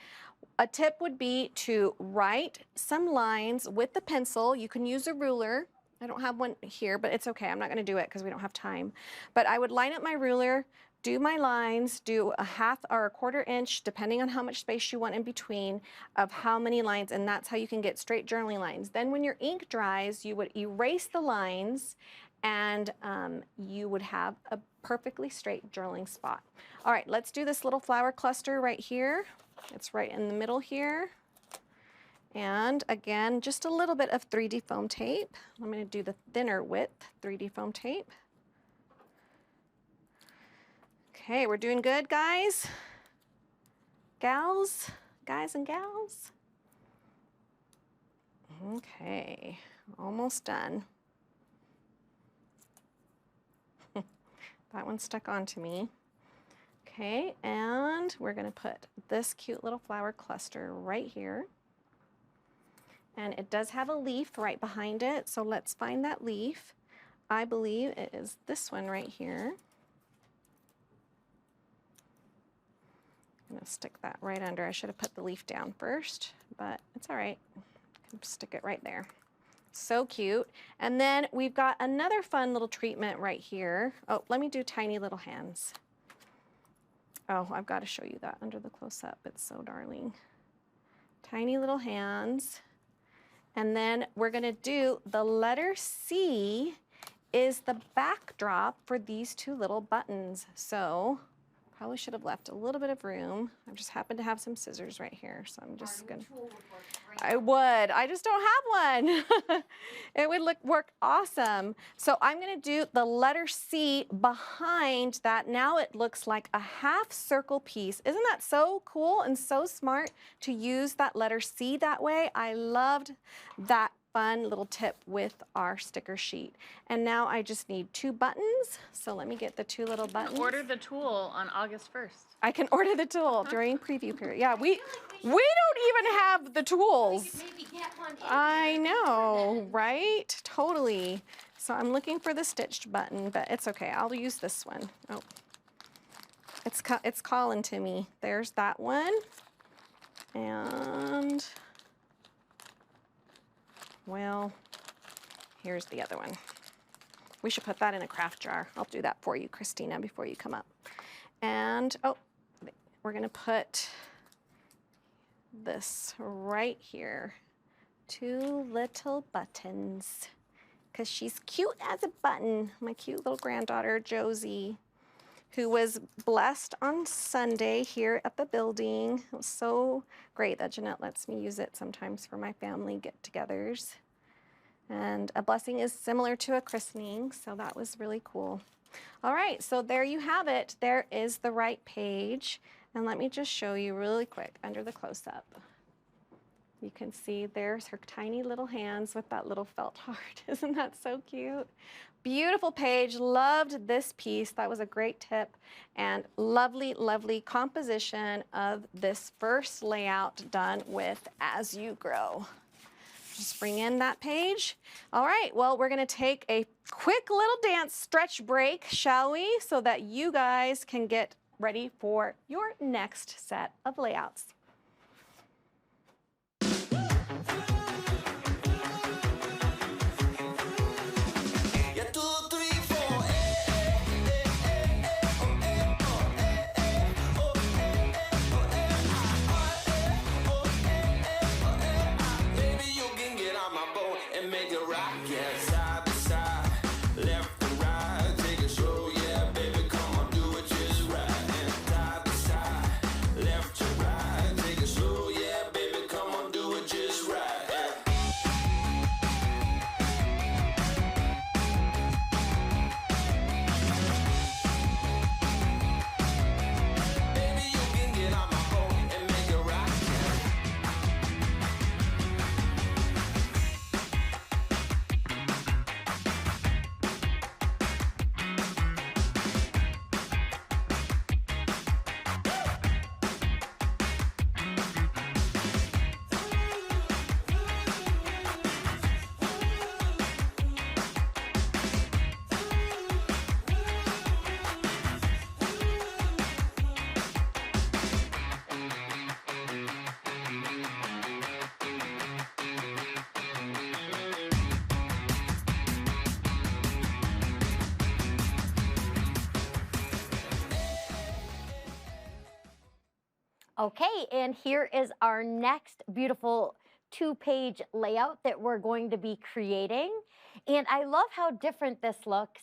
A tip would be to write some lines with the pencil. You can use a ruler. I don't have one here, but it's okay. I'm not going to do it because we don't have time. But I would line up my ruler, do my lines, do a half or a quarter inch, depending on how much space you want in between, of how many lines, and that's how you can get straight journaling lines. Then when your ink dries, you would erase the lines, and you would have a perfectly straight journaling spot. All right, let's do this little flower cluster right here. It's right in the middle here. And again, just a little bit of 3D foam tape. I'm going to do the thinner width 3D foam tape. Okay, we're doing good, guys. Gals, guys and gals. Okay, almost done. That one stuck onto me. Okay, and we're going to put this cute little flower cluster right here. And it does have a leaf right behind it, so let's find that leaf. I believe it is this one right here. I'm going to stick that right under. I should have put the leaf down first, but it's all right. I can stick it right there. So cute. And then we've got another fun little treatment right here. Oh, let me do tiny little hands. Oh, I've got to show you that under the close-up. It's so darling. Tiny little hands. And then we're going to do the letter C is the backdrop for these two little buttons. So probably should have left a little bit of room. I just happen to have some scissors right here, so I'm just going to... I would. I just don't have one. It would work awesome. So I'm going to do the letter C behind that. Now it looks like a half circle piece. Isn't that so cool and so smart to use that letter C that way? I loved that fun little tip with our sticker sheet. And now I just need 2 buttons. So let me get the 2 little buttons. Order the tool on August 1st. I can order the tool during preview period. Yeah, we don't even have the tools. Maybe get one. I know, right? Totally. So I'm looking for the stitched button, but it's okay. I'll use this one. Oh, it's calling to me. There's that one. And, well, here's the other one. We should put that in a craft jar. I'll do that for you, Christina, before you come up. And, oh, we're going to put this right here. 2 little buttons. Because she's cute as a button. My cute little granddaughter, Josie, who was blessed on Sunday here at the building. It was so great that Jeanette lets me use it sometimes for my family get-togethers. And a blessing is similar to a christening, so that was really cool. All right, so there you have it. There is the right page. And let me just show you really quick under the close-up. You can see there's her tiny little hands with that little felt heart. Isn't that so cute? Beautiful page. Loved this piece. That was a great tip. And lovely, lovely composition of this first layout done with As You Grow. Just bring in that page. All right, well, we're gonna take a quick little dance stretch break, shall we? So that you guys can get ready for your next set of layouts. Okay, and here is our next beautiful 2-page layout that we're going to be creating. And I love how different this looks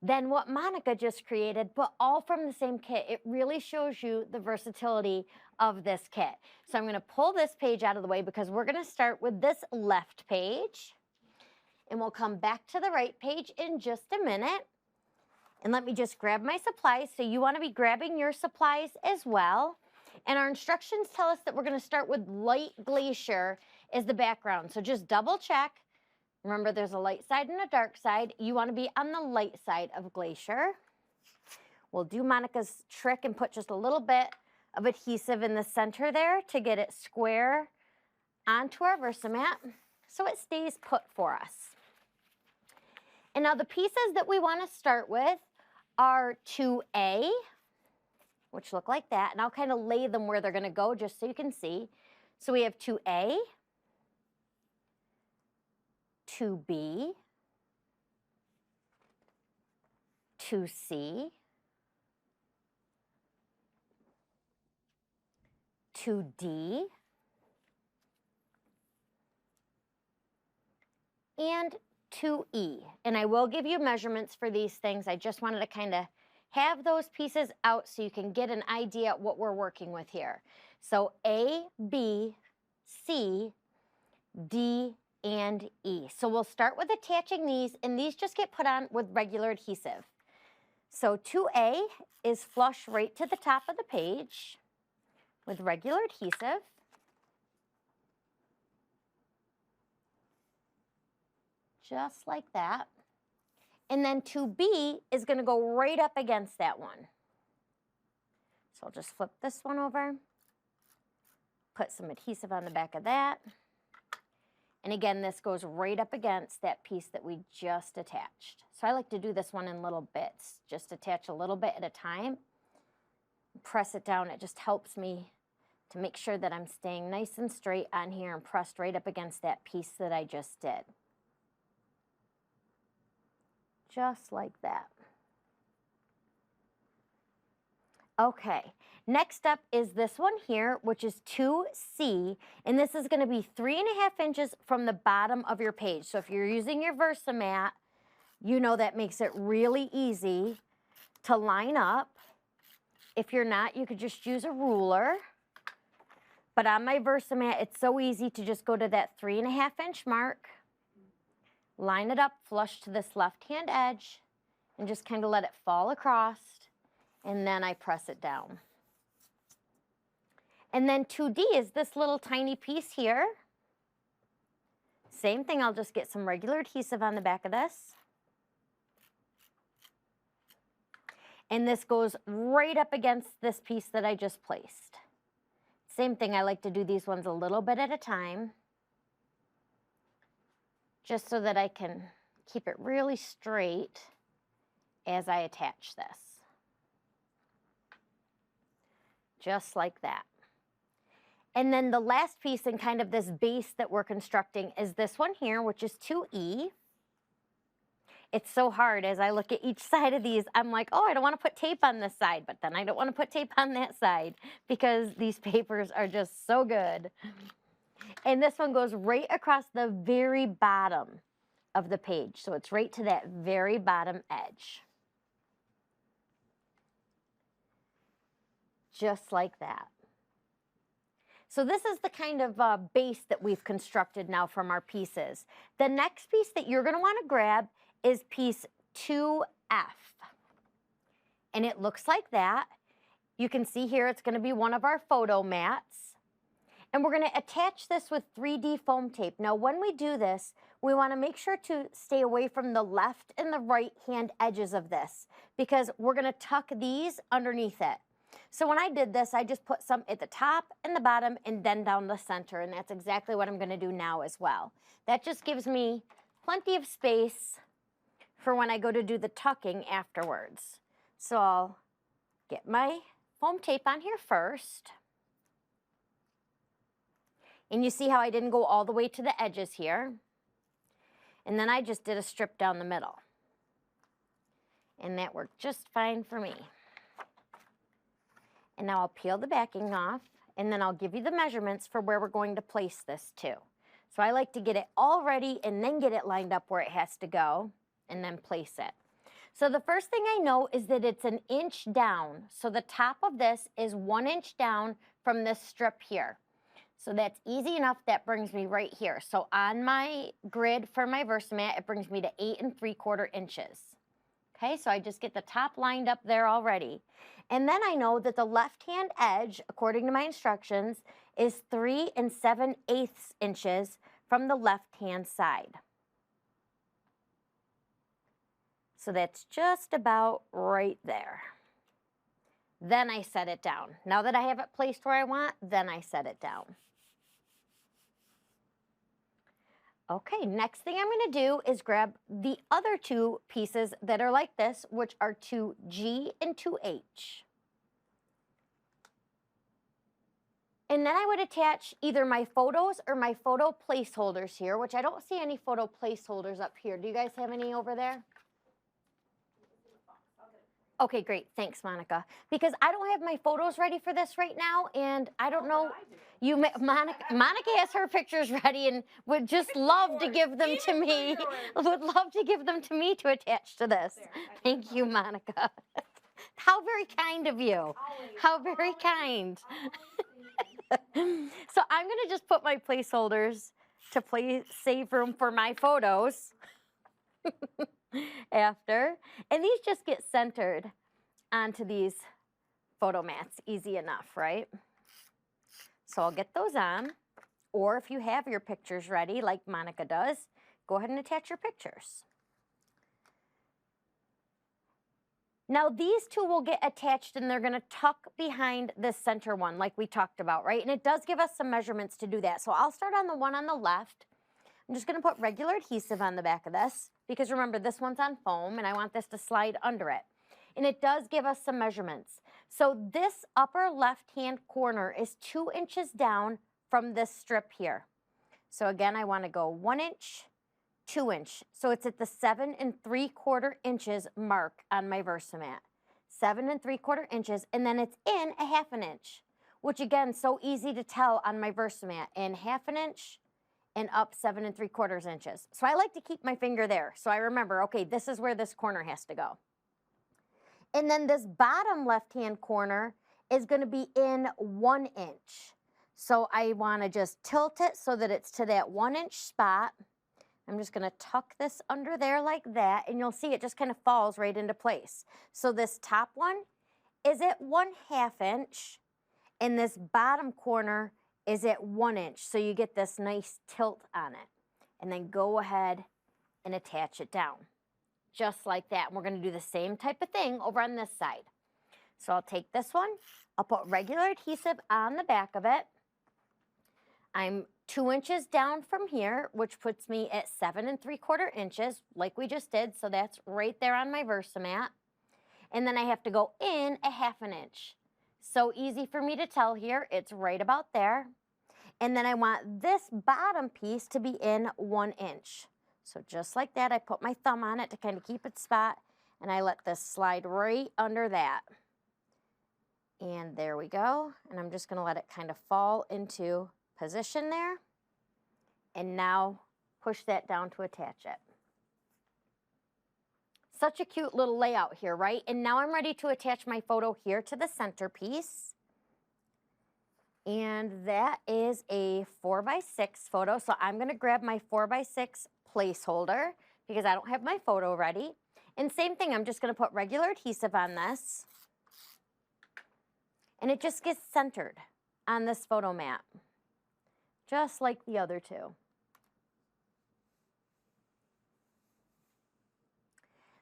than what Monica just created, but all from the same kit. It really shows you the versatility of this kit. So I'm gonna pull this page out of the way because we're gonna start with this left page, and we'll come back to the right page in just a minute. And let me just grab my supplies. So you wanna be grabbing your supplies as well. And our instructions tell us that we're gonna start with light glacier as the background. So just double check. Remember, there's a light side and a dark side. You wanna be on the light side of glacier. We'll do Monica's trick and put just a little bit of adhesive in the center there to get it square onto our Versamat so it stays put for us. And now the pieces that we wanna start with are 2A, which look like that. And I'll kind of lay them where they're gonna go just so you can see. So we have 2A, 2B, 2C, 2D, and 2E. And I will give you measurements for these things. I just wanted to kind of have those pieces out so you can get an idea what we're working with here. So A, B, C, D, and E. So we'll start with attaching these, and these just get put on with regular adhesive. So 2A is flush right to the top of the page with regular adhesive. Just like that. And then 2B is gonna go right up against that one. So I'll just flip this one over, put some adhesive on the back of that. And again, this goes right up against that piece that we just attached. So I like to do this one in little bits, just attach a little bit at a time. Press it down, it just helps me to make sure that I'm staying nice and straight on here and pressed right up against that piece that I just did. Just like that. Okay, next up is this one here, which is 2C, and this is gonna be 3.5 inches from the bottom of your page. So if you're using your Versamat, you know that makes it really easy to line up. If you're not, you could just use a ruler. But on my Versamat, it's so easy to just go to that 3.5 inch mark, line it up flush to this left-hand edge, and just kind of let it fall across, and then I press it down. And then 2D is this little tiny piece here. Same thing, I'll just get some regular adhesive on the back of this. And this goes right up against this piece that I just placed. Same thing, I like to do these ones a little bit at a time, just so that I can keep it really straight as I attach this. Just like that. And then the last piece in kind of this base that we're constructing is this one here, which is 2E. It's so hard as I look at each side of these, I'm like, oh, I don't want to put tape on this side, but then I don't want to put tape on that side because these papers are just so good. And this one goes right across the very bottom of the page. So it's right to that very bottom edge. Just like that. So this is the kind of base that we've constructed now from our pieces. The next piece that you're going to want to grab is piece 2F. And it looks like that. You can see here it's going to be one of our photo mats. And we're going to attach this with 3D foam tape. Now when we do this, we want to make sure to stay away from the left and the right hand edges of this because we're going to tuck these underneath it. So when I did this, I just put some at the top and the bottom and then down the center, and that's exactly what I'm going to do now as well. That just gives me plenty of space for when I go to do the tucking afterwards. So I'll get my foam tape on here first. And you see how I didn't go all the way to the edges here. And then I just did a strip down the middle. And that worked just fine for me. And now I'll peel the backing off And then I'll give you the measurements for where we're going to place this too. So I like to get it all ready and then get it lined up where it has to go and then place it. So the first thing I know is that it's an inch down. So the top of this is 1 inch down from this strip here. So that's easy enough. That brings me right here. So on my grid for my Versamat, it brings me to 8 3/4 inches. Okay, so I just get the top lined up there already. And then I know that the left-hand edge, according to my instructions, is 3 7/8 inches from the left-hand side. So that's just about right there. Then I set it down. Now that I have it placed where I want, then I set it down. Okay, next thing I'm going to do is grab the other two pieces that are like this, which are 2G and 2H. And then I would attach either my photos or my photo placeholders here, which I don't see any photo placeholders up here. Do you guys have any over there? Okay, great. Thanks, Monica. Because I don't have my photos ready for this right now, and I don't know. Monica has her pictures ready and would just love to give them to me. Would love to give them to me to attach to this. Thank you, Monica. How very kind of you. How very kind. So I'm going to just put my placeholders to save room for my photos. After, and these just get centered onto these photo mats, easy enough, right? So I'll get those on, or if you have your pictures ready, like Monica does, go ahead and attach your pictures. Now these two will get attached and they're gonna tuck behind this center one like we talked about, right? And it does give us some measurements to do that. So I'll start on the one on the left. I'm just gonna put regular adhesive on the back of this because remember this one's on foam and I want this to slide under it. And it does give us some measurements. So this upper left-hand corner is 2 inches down from this strip here. So again, I wanna go 1 inch, 2 inch. So it's at the 7 3/4 inches mark on my Versamat. 7 3/4 inches, and then it's in a 1/2 inch, which again, so easy to tell on my Versamat, in 1/2 inch, and up 7 3/4 inches. So I like to keep my finger there. So I remember, okay, this is where this corner has to go. And then this bottom left-hand corner is gonna be in 1 inch. So I wanna just tilt it so that it's to that 1 inch spot. I'm just gonna tuck this under there like that, and you'll see it just kind of falls right into place. So this top one is at 1/2 inch, and this bottom corner is at 1 inch. So you get this nice tilt on it. And then go ahead and attach it down. Just like that. And we're gonna do the same type of thing over on this side. So I'll take this one, I'll put regular adhesive on the back of it. I'm 2 inches down from here, which puts me at 7 3/4 inches, like we just did. So that's right there on my Versamat. And then I have to go in a 1/2 inch. So easy for me to tell here, it's right about there. And then I want this bottom piece to be in 1 inch. So just like that, I put my thumb on it to kind of keep it spot, and I let this slide right under that. And there we go. And I'm just gonna let it kind of fall into position there. And now push that down to attach it. Such a cute little layout here, right? And now I'm ready to attach my photo here to the centerpiece. And that is a 4x6 photo. So I'm gonna grab my 4x6 placeholder because I don't have my photo ready. And same thing, I'm just gonna put regular adhesive on this. And it just gets centered on this photo mat, just like the other two.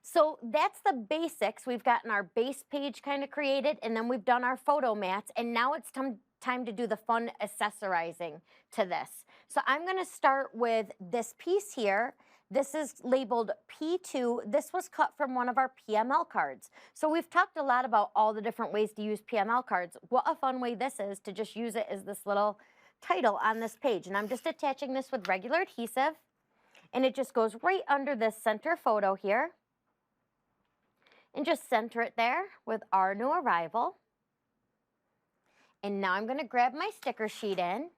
So that's the basics. We've gotten our base page kind of created, and then we've done our photo mats, and now it's time to do the fun accessorizing to this. So I'm gonna start with this piece here. This is labeled P2. This was cut from one of our PML cards. So we've talked a lot about all the different ways to use PML cards. What a fun way this is to just use it as this little title on this page. And I'm just attaching this with regular adhesive, and it just goes right under this center photo here. And just center it there with our new arrival. And now I'm gonna grab my sticker sheet in.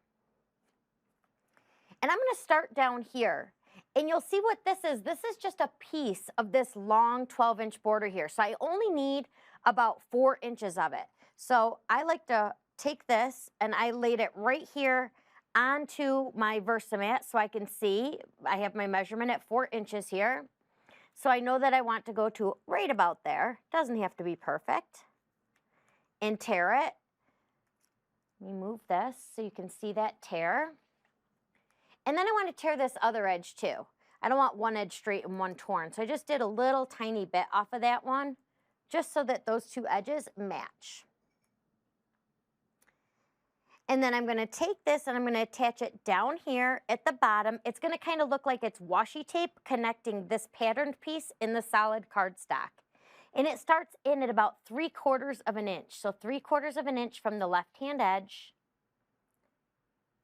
And I'm gonna start down here. And you'll see what this is. This is just a piece of this long 12-inch border here. So I only need about 4 inches of it. So I like to take this and I laid it right here onto my Versamat so I can see. I have my measurement at 4 inches here. So I know that I want to go to right about there. Doesn't have to be perfect. And tear it. Let me move this so you can see that tear. And then I want to tear this other edge too. I don't want one edge straight and one torn. So I just did a little tiny bit off of that one, just so that those two edges match. And then I'm going to take this and I'm going to attach it down here at the bottom. It's going to kind of look like it's washi tape connecting this patterned piece in the solid cardstock. And it starts in at about 3/4 of an inch. So 3/4 of an inch from the left-hand edge.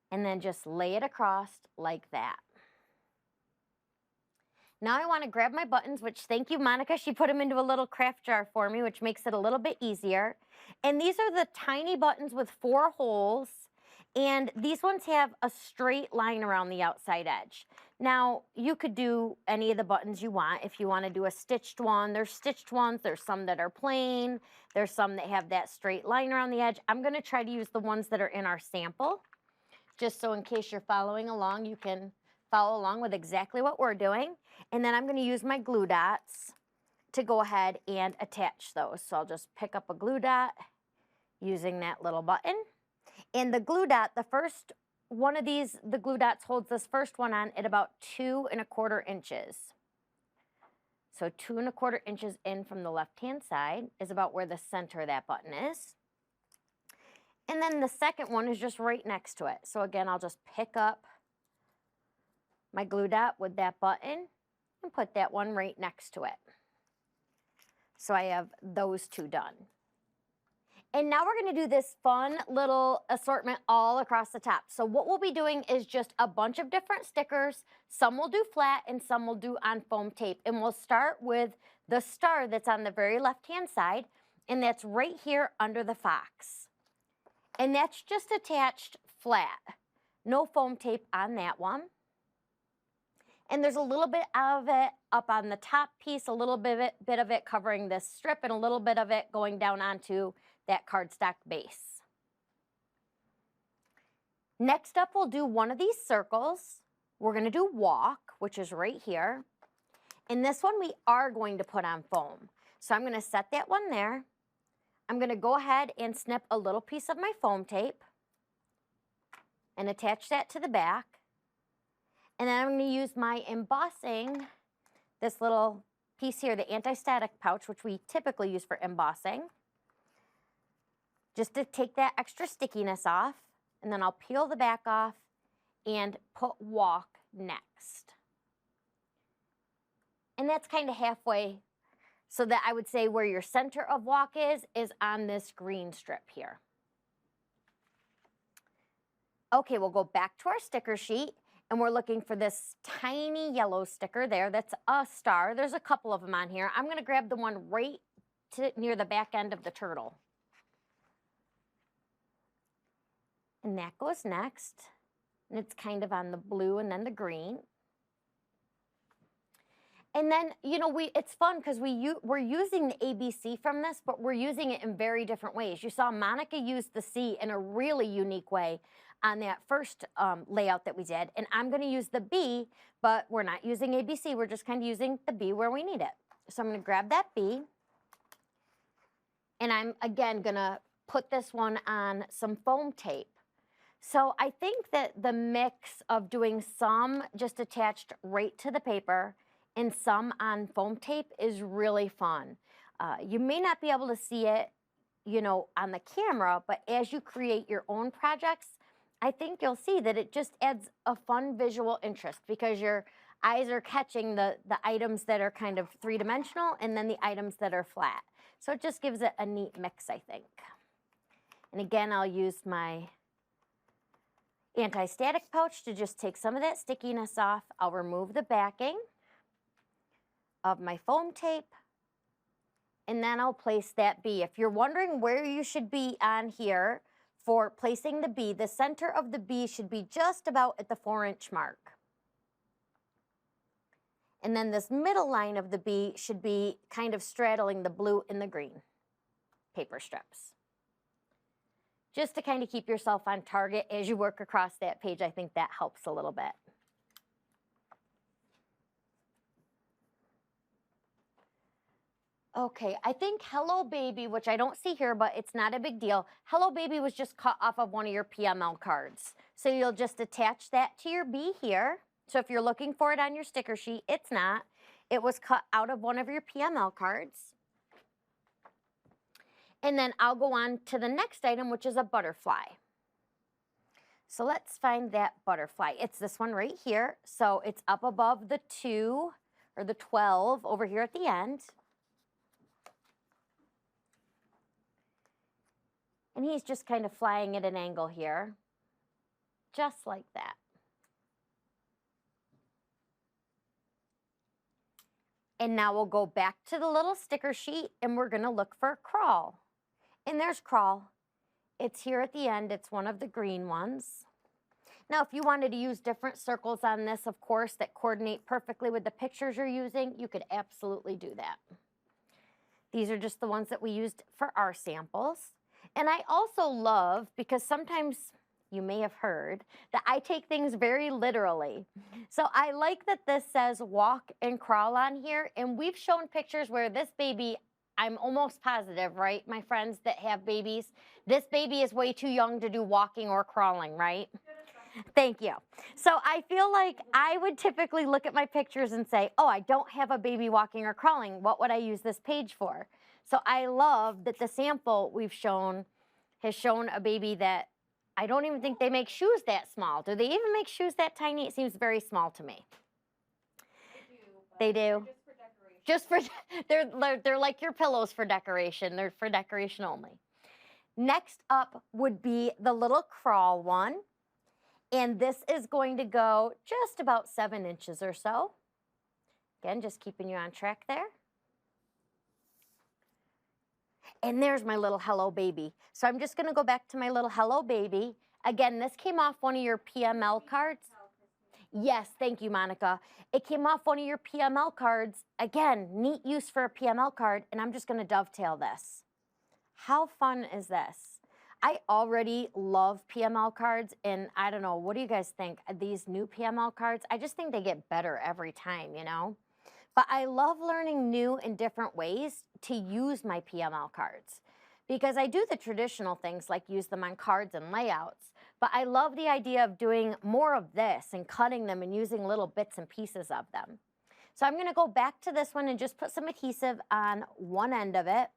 And then just lay it across like that. Now I want to grab my buttons, which thank you, Monica. She put them into a little craft jar for me, which makes it a little bit easier. And these are the tiny buttons with 4 holes. And these ones have a straight line around the outside edge. Now, you could do any of the buttons you want. If you want to do a stitched one, there's stitched ones. There's some that are plain. There's some that have that straight line around the edge. I'm going to try to use the ones that are in our sample, just so in case you're following along, you can follow along with exactly what we're doing. And then I'm going to use my glue dots to go ahead and attach those. So I'll just pick up a glue dot using that little button. And the glue dot, the first one of these, the glue dots holds this first one on at about 2 1/4 inches. So 2 1/4 inches in from the left-hand side is about where the center of that button is. And then the second one is just right next to it. So again, I'll just pick up my glue dot with that button and put that one right next to it. So I have those two done. And now we're going to do this fun little assortment all across the top. So what we'll be doing is just a bunch of different stickers. Some will do flat and some will do on foam tape. And we'll start with the star that's on the very left-hand side, and that's right here under the fox. And that's just attached flat. No foam tape on that one. And there's a little bit of it up on the top piece, a little bit of it covering this strip, and a little bit of it going down onto that cardstock base. Next up, we'll do one of these circles. We're going to do walk, which is right here. And this one we are going to put on foam. So I'm going to set that one there. I'm going to go ahead and snip a little piece of my foam tape and attach that to the back. And then I'm going to use my embossing, this little piece here, the anti-static pouch, which we typically use for embossing, just to take that extra stickiness off. And then I'll peel the back off and put walk next. And that's kind of halfway, so that I would say where your center of walk is on this green strip here. Okay, we'll go back to our sticker sheet, and we're looking for this tiny yellow sticker there that's a star. There's a couple of them on here. I'm going to grab the one right near the back end of the turtle. And that goes next. And it's kind of on the blue and then the green. And then, you know, it's fun because we're using the ABC from this, but we're using it in very different ways. You saw Monica use the C in a really unique way on that first layout that we did. And I'm going to use the B, but we're not using ABC. We're just kind of using the B where we need it. So I'm going to grab that B. And I'm, again, going to put this one on some foam tape. So I think that the mix of doing some just attached right to the paper and some on foam tape is really fun. You may not be able to see it, you know, on the camera, but as you create your own projects, I think you'll see that it just adds a fun visual interest because your eyes are catching the items that are kind of three-dimensional and then the items that are flat. So it just gives it a neat mix, I think. And again, I'll use my anti-static pouch to just take some of that stickiness off. I'll remove the backing of my foam tape, and then I'll place that B. If you're wondering where you should be on here for placing the bee. The center of the bee should be just about at the 4-inch mark. And then this middle line of the bee should be kind of straddling the blue and the green paper strips. Just to kind of keep yourself on target as you work across that page. I think that helps a little bit. Okay, I think Hello Baby, which I don't see here, but it's not a big deal. Hello Baby was just cut off of one of your PML cards. So you'll just attach that to your bee here. So if you're looking for it on your sticker sheet, it's not. It was cut out of one of your PML cards. And then I'll go on to the next item, which is a butterfly. So let's find that butterfly. It's this one right here. So it's up above the 2 or the 12 over here at the end. And he's just kind of flying at an angle here, just like that. And now we'll go back to the little sticker sheet and we're gonna look for Crawl. And there's Crawl. It's here at the end, it's one of the green ones. Now, if you wanted to use different circles on this, of course, that coordinate perfectly with the pictures you're using, you could absolutely do that. These are just the ones that we used for our samples. And I also love, because sometimes you may have heard, that I take things very literally. So I like that this says walk and crawl on here. And we've shown pictures where this baby, I'm almost positive, right, my friends that have babies, this baby is way too young to do walking or crawling, right? Thank you. So I feel like I would typically look at my pictures and say, oh, I don't have a baby walking or crawling. What would I use this page for? So I love that the sample we've shown has shown a baby that I don't even think they make shoes that small. Do they even make shoes that tiny? It seems very small to me. They do. Just for they're like your pillows for decoration. They're for decoration only. Next up would be the little Crawl one. And this is going to go just about 7 inches or so. Again, just keeping you on track there. And there's my little Hello Baby. So I'm just gonna go back to my little Hello Baby. Again, this came off one of your PML cards. Yes, thank you, Monica. It came off one of your PML cards. Again, neat use for a PML card, and I'm just gonna dovetail this. How fun is this? I already love PML cards, and I don't know, what do you guys think? These new PML cards, I just think they get better every time, you know? But I love learning new and different ways to use my PML cards because I do the traditional things like use them on cards and layouts, but I love the idea of doing more of this and cutting them and using little bits and pieces of them. So I'm gonna go back to this one and just put some adhesive on one end of it,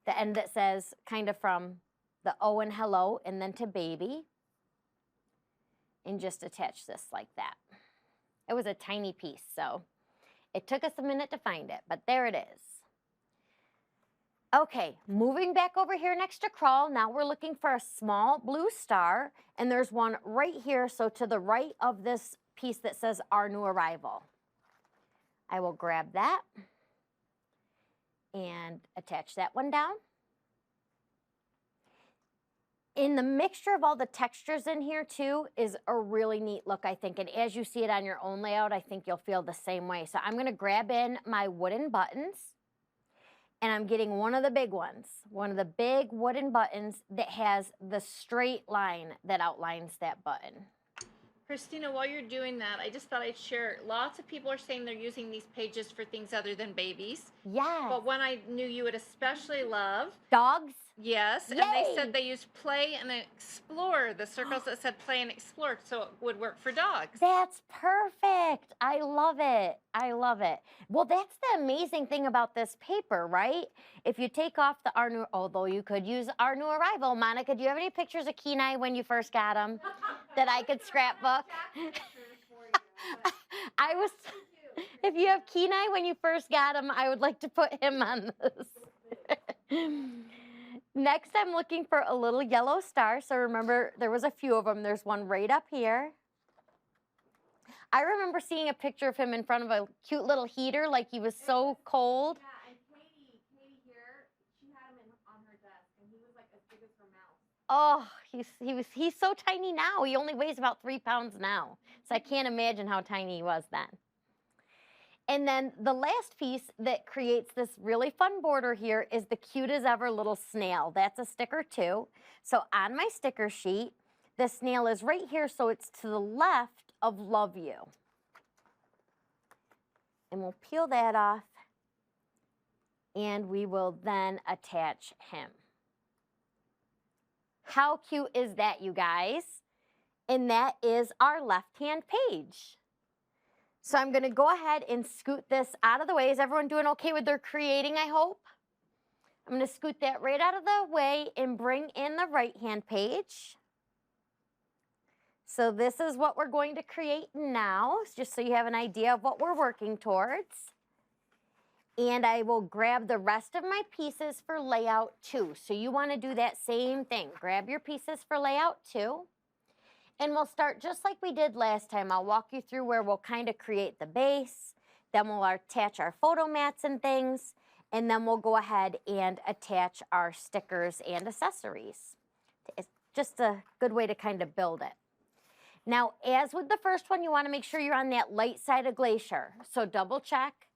the end that says kind of from the O and hello and then to baby, and just attach this like that. It was a tiny piece, so it took us a minute to find it, but there it is. Okay, moving back over here next to Crawl, now we're looking for a small blue star, and there's one right here, so to the right of this piece that says Our New Arrival. I will grab that and attach that one down. In the mixture of all the textures in here too is a really neat look, I think. And as you see it on your own layout, I think you'll feel the same way. So I'm gonna grab in my wooden buttons and I'm getting one of the big ones, one of the big wooden buttons that has the straight line that outlines that button. Christina, while you're doing that, I just thought I'd share, lots of people are saying they're using these pages for things other than babies. Yes. But one I knew you would especially love. Dogs? Yes, Yay. and they said they used play and explore, the circles that said play and explore, so it would work for dogs. That's perfect. I love it. I love it. Well, that's the amazing thing about this paper, right? If you take off the Our New, although you could use Our New Arrival. Monica, do you have any pictures of Kenai when you first got him that I could scrapbook? I was, if you have Kenai when you first got him, I would like to put him on this. Next, I'm looking for a little yellow star. So remember, there was a few of them. There's one right up here. I remember seeing a picture of him in front of a cute little heater, like he was so cold. Yeah, and Katie here, she had him on her desk, and he was like as big as her mouth. Oh, he's so tiny now. He only weighs about 3 pounds now. So I can't imagine how tiny he was then. And then the last piece that creates this really fun border here is the cute as ever little snail. That's a sticker too. So on my sticker sheet, the snail is right here, so it's to the left of love you. And we'll peel that off, and we will then attach him. How cute is that, you guys? And that is our left-hand page. So I'm going to go ahead and scoot this out of the way. Is everyone doing okay with their creating, I hope? I'm going to scoot that right out of the way and bring in the right-hand page. So this is what we're going to create now, just so you have an idea of what we're working towards. And I will grab the rest of my pieces for layout too. So you want to do that same thing. Grab your pieces for layout too. And we'll start just like we did last time. I'll walk you through where we'll kind of create the base. Then we'll attach our photo mats and things. And then we'll go ahead and attach our stickers and accessories. It's just a good way to kind of build it. Now, as with the first one, you want to make sure you're on that light side of Glacier. So double check.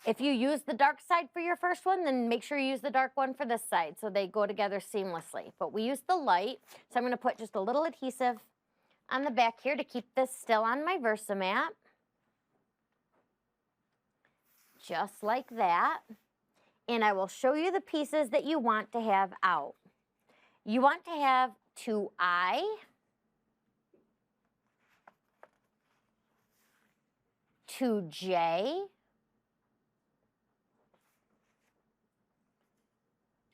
If you use the dark side for your first one, then make sure you use the dark one for this side so they go together seamlessly. But we use the light, so I'm going to put just a little adhesive on the back here to keep this still on my Versamat. Just like that. And I will show you the pieces that you want to have out. You want to have 2I, 2J,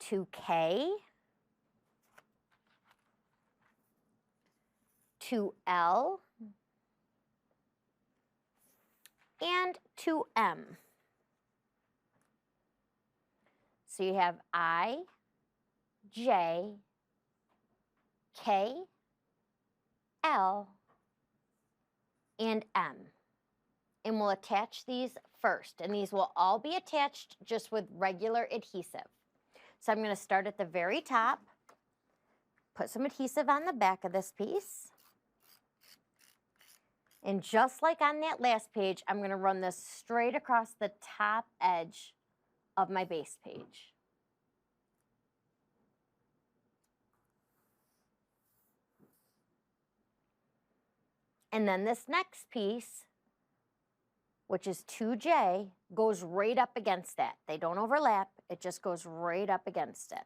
2K, 2L, and 2M. So you have I, J, K, L, and M. And we'll attach these first. And these will all be attached just with regular adhesive. So I'm going to start at the very top, put some adhesive on the back of this piece. And just like on that last page, I'm going to run this straight across the top edge of my base page. And then this next piece, which is 2J, goes right up against that. They don't overlap, it just goes right up against it.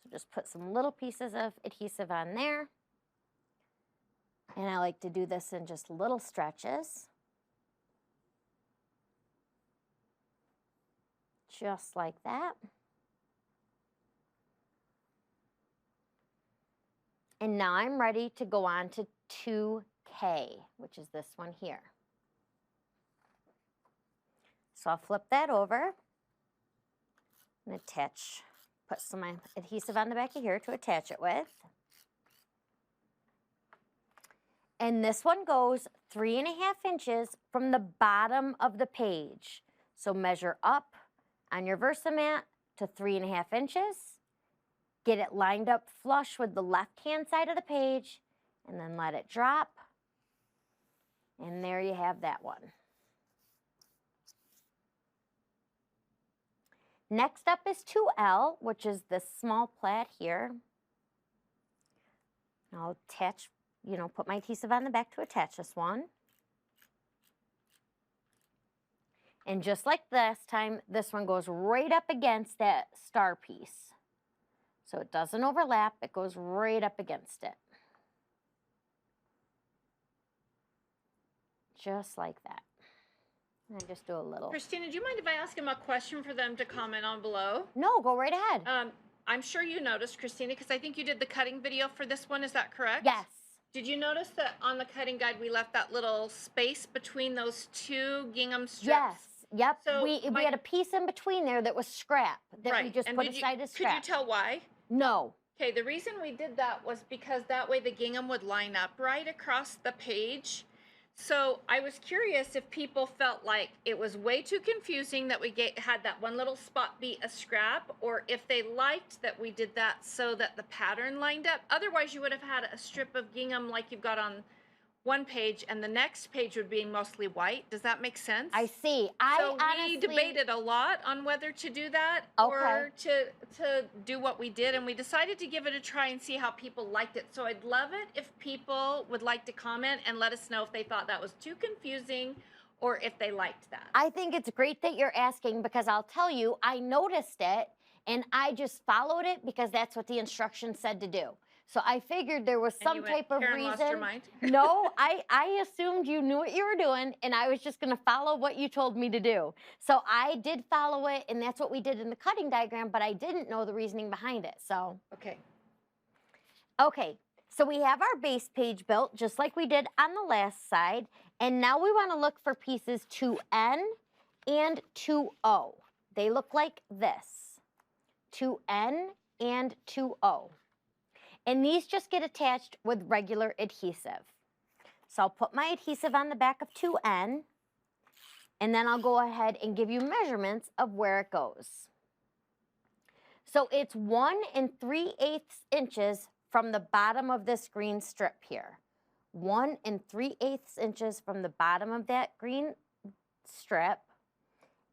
So just put some little pieces of adhesive on there. And I like to do this in just little stretches. Just like that. And now I'm ready to go on to 2K, which is this one here. So I'll flip that over and attach, put some adhesive on the back of here to attach it with. And this one goes 3.5 inches from the bottom of the page. So measure up on your Versamat to 3.5 inches. Get it lined up flush with the left-hand side of the page, and then let it drop. And there you have that one. Next up is 2L, which is this small plaid here. I'll attach, put my adhesive on the back to attach this one. And just like last time, this one goes right up against that star piece. So it doesn't overlap, it goes right up against it. Just like that. And I just do a little. Christina, do you mind if I ask him a question for them to comment on below? No, go right ahead. I'm sure you noticed, Christina, because I think you did the cutting video for this one. Is that correct? Yes. Did you notice that on the cutting guide we left that little space between those two gingham strips? Yes. Yep. So we had a piece in between there that was scrap that we just put aside as scrap. Could you tell why? No. Okay, the reason we did that was because that way the gingham would line up right across the page. So I was curious if people felt like it was way too confusing that we had that one little spot be a scrap, or if they liked that we did that so that the pattern lined up. Otherwise, you would have had a strip of gingham like you've got on one page, and the next page would be mostly white. Does that make sense? I see. So we debated a lot on whether to do that or to do what we did, and we decided to give it a try and see how people liked it. So I'd love it if people would like to comment and let us know if they thought that was too confusing or if they liked that. I think it's great that you're asking, because I'll tell you, I noticed it and I just followed it because that's what the instructions said to do. So I figured there was some type of Karen reason. Lost her mind? No, I assumed you knew what you were doing, and I was just going to follow what you told me to do. So I did follow it, and that's what we did in the cutting diagram, but I didn't know the reasoning behind it. So Okay. okay, so we have our base page built just like we did on the last side, and now we want to look for pieces 2N and 2O. They look like this, 2N and 2O. And these just get attached with regular adhesive. So I'll put my adhesive on the back of 2N, and then I'll go ahead and give you measurements of where it goes. So it's 1 3/8 inches from the bottom of this green strip here. 1 3/8 inches from the bottom of that green strip,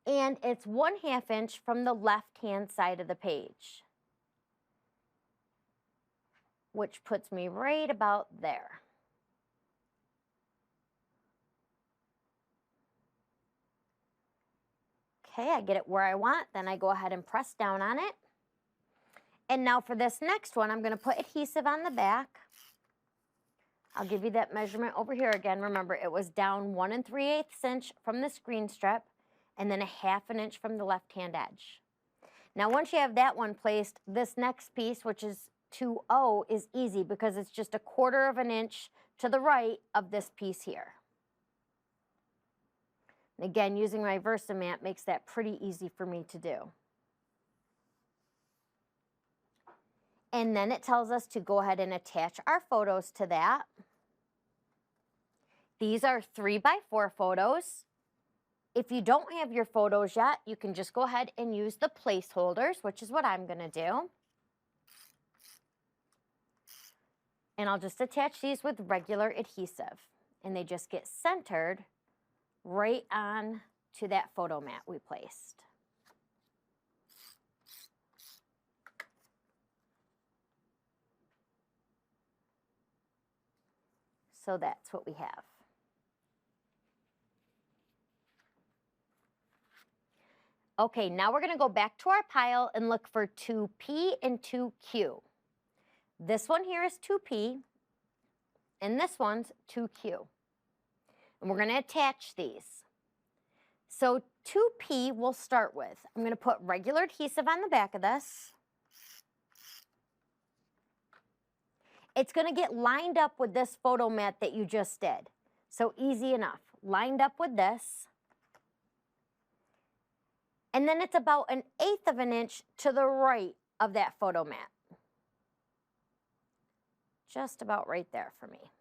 and it's 1/2 inch from the left-hand side of the page, which puts me right about there. Okay, I get it where I want, then I go ahead and press down on it. And now for this next one, I'm going to put adhesive on the back. I'll give you that measurement over here again. Remember, it was down 1 3/8 inch from the screen strip, and then 1/2 inch from the left-hand edge. Now, once you have that one placed, this next piece, which is 2O, is easy because it's just 1/4 inch to the right of this piece here. And again, using my Versamat makes that pretty easy for me to do. And then it tells us to go ahead and attach our photos to that. These are 3x4 photos. If you don't have your photos yet, you can just go ahead and use the placeholders, which is what I'm going to do. And I'll just attach these with regular adhesive, and they just get centered right on to that photo mat we placed. So that's what we have. Okay, now we're going to go back to our pile and look for 2P and 2Q. This one here is 2P, and this one's 2Q. And we're going to attach these. So 2P we'll start with. I'm going to put regular adhesive on the back of this. It's going to get lined up with this photo mat that you just did. So easy enough. Lined up with this. And then it's about 1/8 inch to the right of that photo mat. Just about right there for me.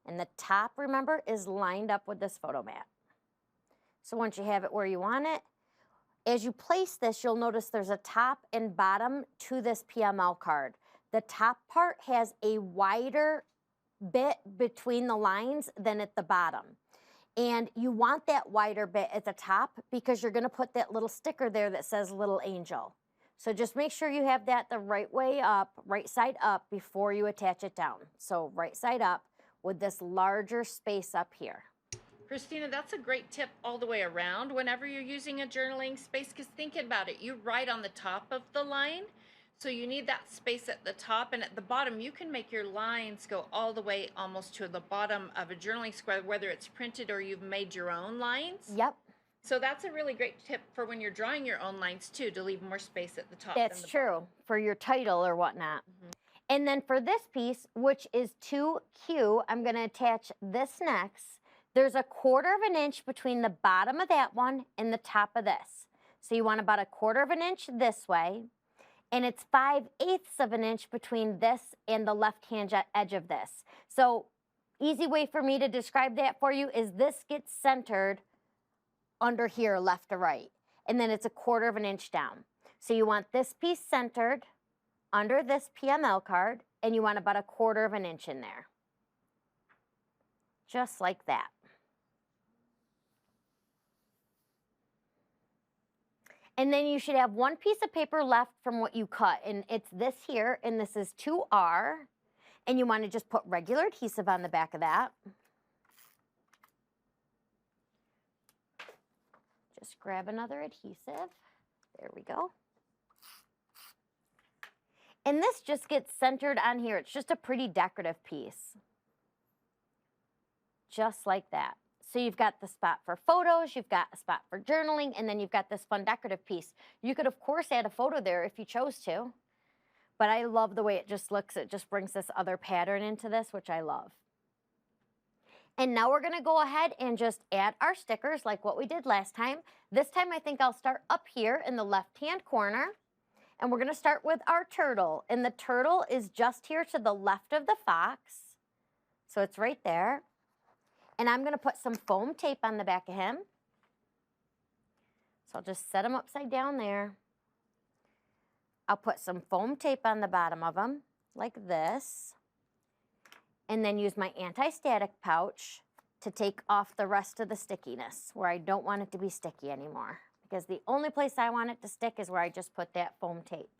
And the top, remember, is lined up with this photo mat. So once you have it where you want it, as you place this, you'll notice there's a top and bottom to this PML card. The top part has a wider bit between the lines than at the bottom. And you want that wider bit at the top because you're going to put that little sticker there that says Little Angel. So just make sure you have that the right way up, right side up, before you attach it down. So right side up with this larger space up here. Christina, that's a great tip all the way around whenever you're using a journaling space, because think about it, you write on the top of the line, so you need that space at the top, and at the bottom you can make your lines go all the way almost to the bottom of a journaling square, whether it's printed or you've made your own lines. Yep. So that's a really great tip for when you're drawing your own lines too, to leave more space at the top. That's than the true, bottom. for your title or whatnot. And then for this piece, which is 2Q, I'm going to attach this next. There's 1/4 inch between the bottom of that one and the top of this. So you want about 1/4 inch this way, and it's 5/8 inch between this and the left-hand edge of this. So Easy way for me to describe that for you is this gets centered under here, left to right, and then it's a 1/4 of an inch down. So you want this piece centered under this PML card, and you want about a 1/4 of an inch in there. Just like that. And then you should have one piece of paper left from what you cut, and it's this here, and this is 2R, and you want to just put regular adhesive on the back of that. Just grab another adhesive. There we go. And this just gets centered on here. It's just a pretty decorative piece. Just like that. So you've got the spot for photos, you've got a spot for journaling, and then you've got this fun decorative piece. You could, of course, add a photo there if you chose to, but I love the way it just looks. It just brings this other pattern into this, which I love. And now we're gonna go ahead and just add our stickers like what we did last time. This time I think I'll start up here in the left-hand corner, and we're gonna start with our turtle. And the turtle is just here to the left of the fox. So it's right there. And I'm gonna put some foam tape on the back of him. So I'll just set him upside down there. I'll put some foam tape on the bottom of him, like this. And then use my anti-static pouch to take off the rest of the stickiness where I don't want it to be sticky anymore. Because the only place I want it to stick is where I just put that foam tape.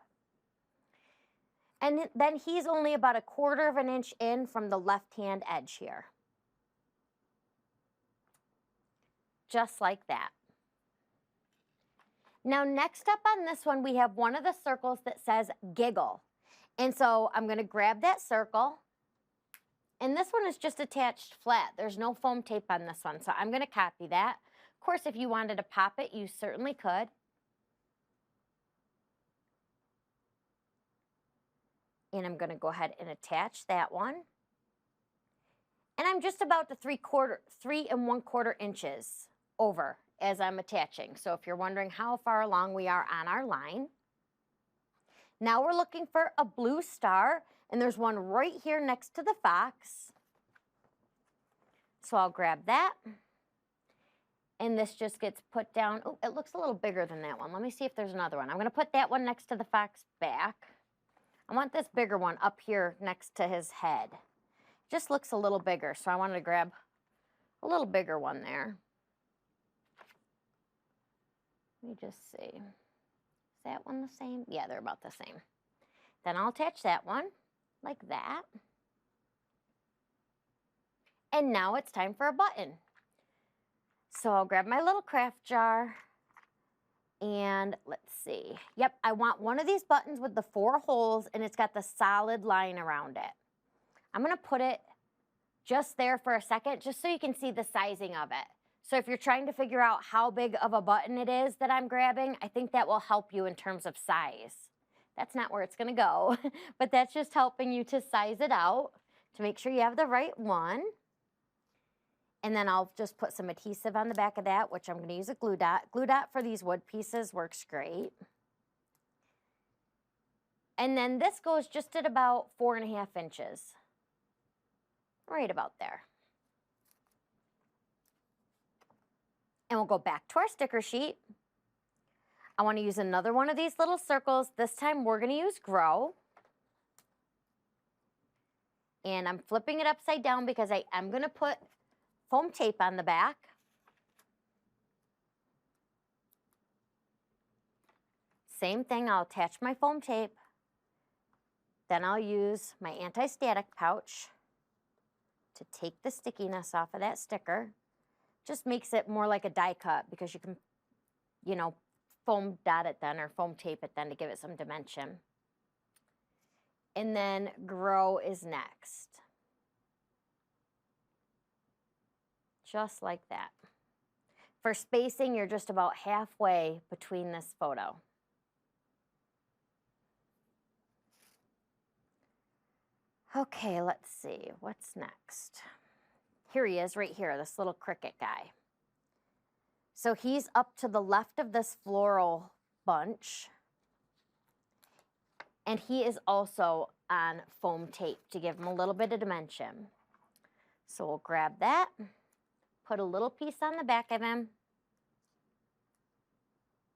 And then he's only about a 1/4 of an inch in from the left-hand edge here. Just like that. Now next up on this one, we have one of the circles that says giggle. And so I'm gonna grab that circle, and this one is just attached flat. There's no foam tape on this one, so I'm gonna copy that. Of course, if you wanted to pop it, you certainly could. And I'm gonna go ahead and attach that one. And I'm just about to 3 1/4 inches over as I'm attaching. So if you're wondering how far along we are on our line. Now we're looking for a blue star, and there's one right here next to the fox. So I'll grab that. And this just gets put down. Oh, it looks a little bigger than that one. Let me see if there's another one. I'm gonna put that one next to the fox back. I want this bigger one up here next to his head. Just looks a little bigger, so I wanted to grab a little bigger one there. Let me just see. Is that one the same? Yeah, they're about the same. Then I'll attach that one like that. And now it's time for a button. So I'll grab my little craft jar and let's see. Yep, I want one of these buttons with the 4 holes, and it's got the solid line around it. I'm gonna put it just there for a second, just so you can see the sizing of it. So if you're trying to figure out how big of a button it is that I'm grabbing, I think that will help you in terms of size. That's not where it's gonna go, but that's just helping you to size it out to make sure you have the right one. And then I'll just put some adhesive on the back of that, which I'm gonna use a glue dot. Glue dot for these wood pieces works great. And then this goes just at about 4.5 inches. Right about there. And we'll go back to our sticker sheet. I want to use another one of these little circles. This time we're going to use Grow. And I'm flipping it upside down because I am going to put foam tape on the back. Same thing, I'll attach my foam tape. Then I'll use my anti-static pouch to take the stickiness off of that sticker. Just makes it more like a die cut because you can, you know, foam dot it then or foam tape it then to give it some dimension. And then Grow is next. Just like that. For spacing, you're just about halfway between this photo. Okay, let's see, what's next? Here he is right here, this little cricket guy. So he's up to the left of this floral bunch. And he is also on foam tape to give him a little bit of dimension. So we'll grab that, put a little piece on the back of him,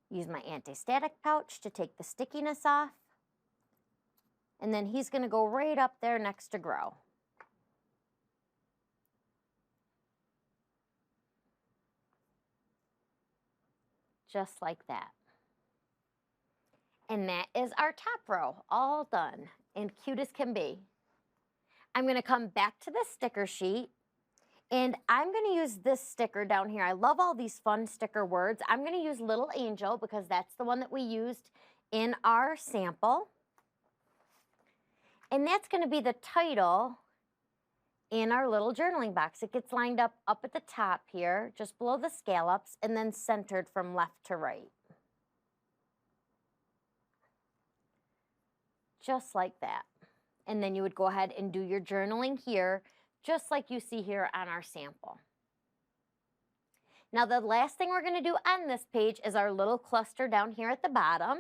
use my anti-static pouch to take the stickiness off, and then he's going to go right up there next to Grow. Just like that. And that is our top row, all done and cute as can be. I'm going to come back to the sticker sheet, and I'm going to use this sticker down here. I love all these fun sticker words. I'm going to use Little Angel because that's the one that we used in our sample. And that's going to be the title in our little journaling box. It gets lined up at the top here, just below the scallops, and then centered from left to right. Just like that. And then you would go ahead and do your journaling here, just like you see here on our sample. Now the last thing we're going to do on this page is our little cluster down here at the bottom.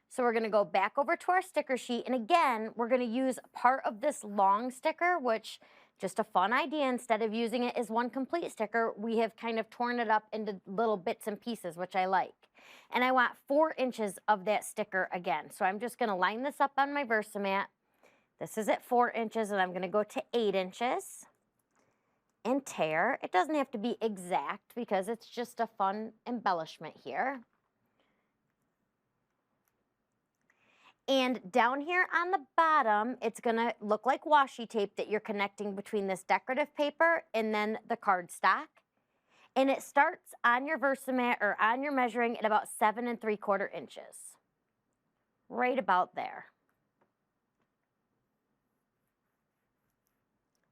So we're going to go back over to our sticker sheet, and again, we're going to use part of this long sticker, which, just a fun idea, instead of using it as one complete sticker, we have kind of torn it up into little bits and pieces, which I like. And I want 4 inches of that sticker again. So I'm just going to line this up on my Versamat. This is at 4 inches, and I'm going to go to 8 inches and tear. It doesn't have to be exact because it's just a fun embellishment here. And down here on the bottom, it's going to look like washi tape that you're connecting between this decorative paper and then the cardstock. And it starts on your Versamat or on your measuring at about 7 3/4 inches. Right about there.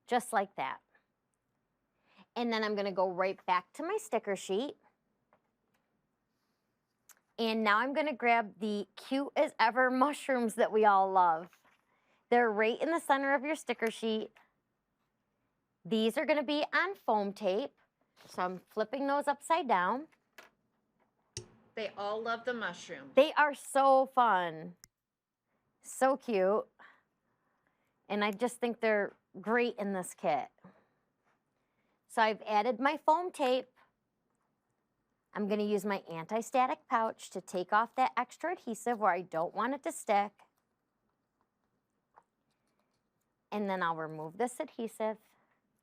Just like that. And then I'm going to go right back to my sticker sheet. And now I'm going to grab the cute as ever mushrooms that we all love. They're right in the center of your sticker sheet. These are going to be on foam tape. So I'm flipping those upside down. They all love the mushroom. They are so fun. So cute. And I just think they're great in this kit. So I've added my foam tape. I'm going to use my anti-static pouch to take off that extra adhesive where I don't want it to stick. And then I'll remove this adhesive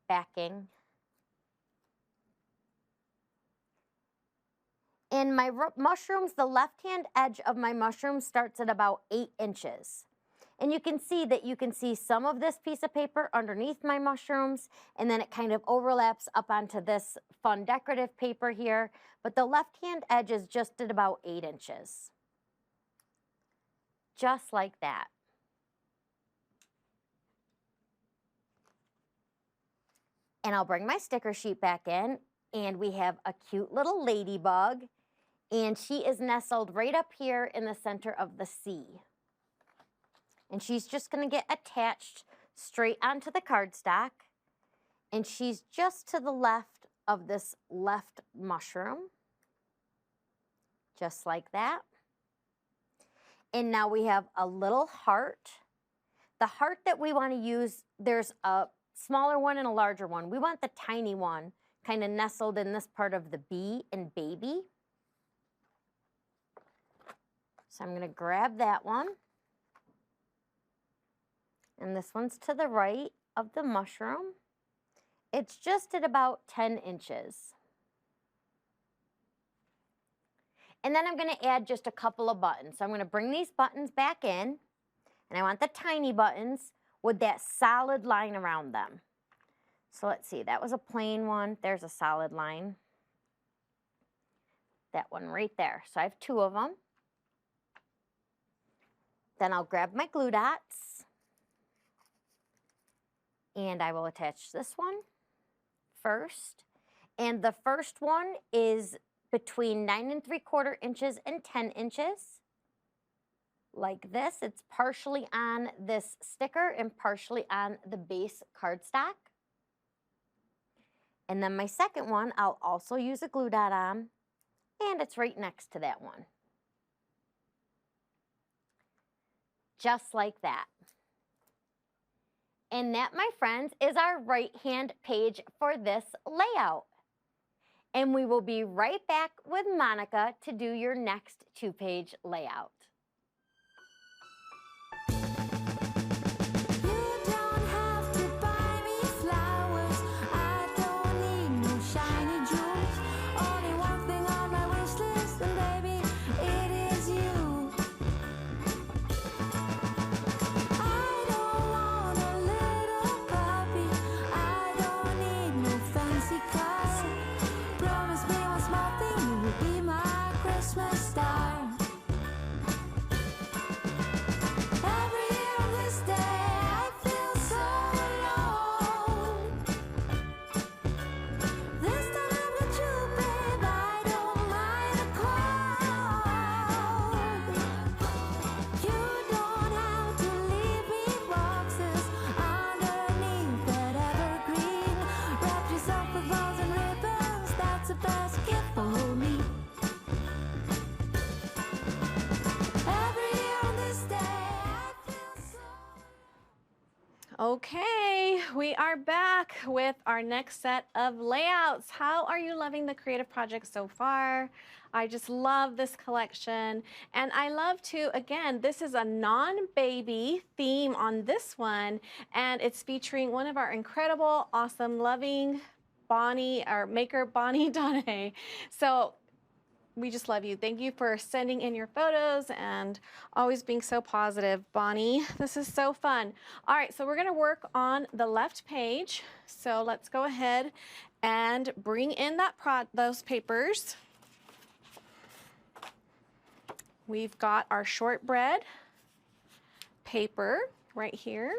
backing. In my mushrooms, the left-hand edge of my mushroom starts at about 8 inches. And you can see some of this piece of paper underneath my mushrooms, and then it kind of overlaps up onto this fun decorative paper here. But the left-hand edge is just at about 8 inches. Just like that. And I'll bring my sticker sheet back in, and we have a cute little ladybug, and she is nestled right up here in the center of the C. And she's just going to get attached straight onto the cardstock. And she's just to the left of this left mushroom. Just like that. And now we have a little heart. The heart that we want to use, there's a smaller one and a larger one. We want the tiny one kind of nestled in this part of the B in baby. So I'm going to grab that one. And this one's to the right of the mushroom. It's just at about 10 inches. And then I'm going to add just a couple of buttons. So I'm going to bring these buttons back in, and I want the tiny buttons with that solid line around them. So let's see, that was a plain one. There's a solid line. That one right there. So I have 2 of them. Then I'll grab my glue dots. And I will attach this one first. And the first one is between 9 3/4 inches and 10 inches. Like this. It's partially on this sticker and partially on the base cardstock. And then my second one, I'll also use a glue dot on, and it's right next to that one. Just like that. And that, my friends, is our right-hand page for this layout. And we will be right back with Monica to do your next 2-page layout. Okay, we are back with our next set of layouts. How are you loving the creative project so far? I just love this collection. And I love to, again, this is a non-baby theme on this one, and it's featuring one of our incredible, awesome, loving Bonnie, our maker, Bonnie Donahue. So we just love you. Thank you for sending in your photos and always being so positive, Bonnie. This is so fun. All right, so we're gonna work on the left page. So let's go ahead and bring in those papers. We've got our shortbread paper right here,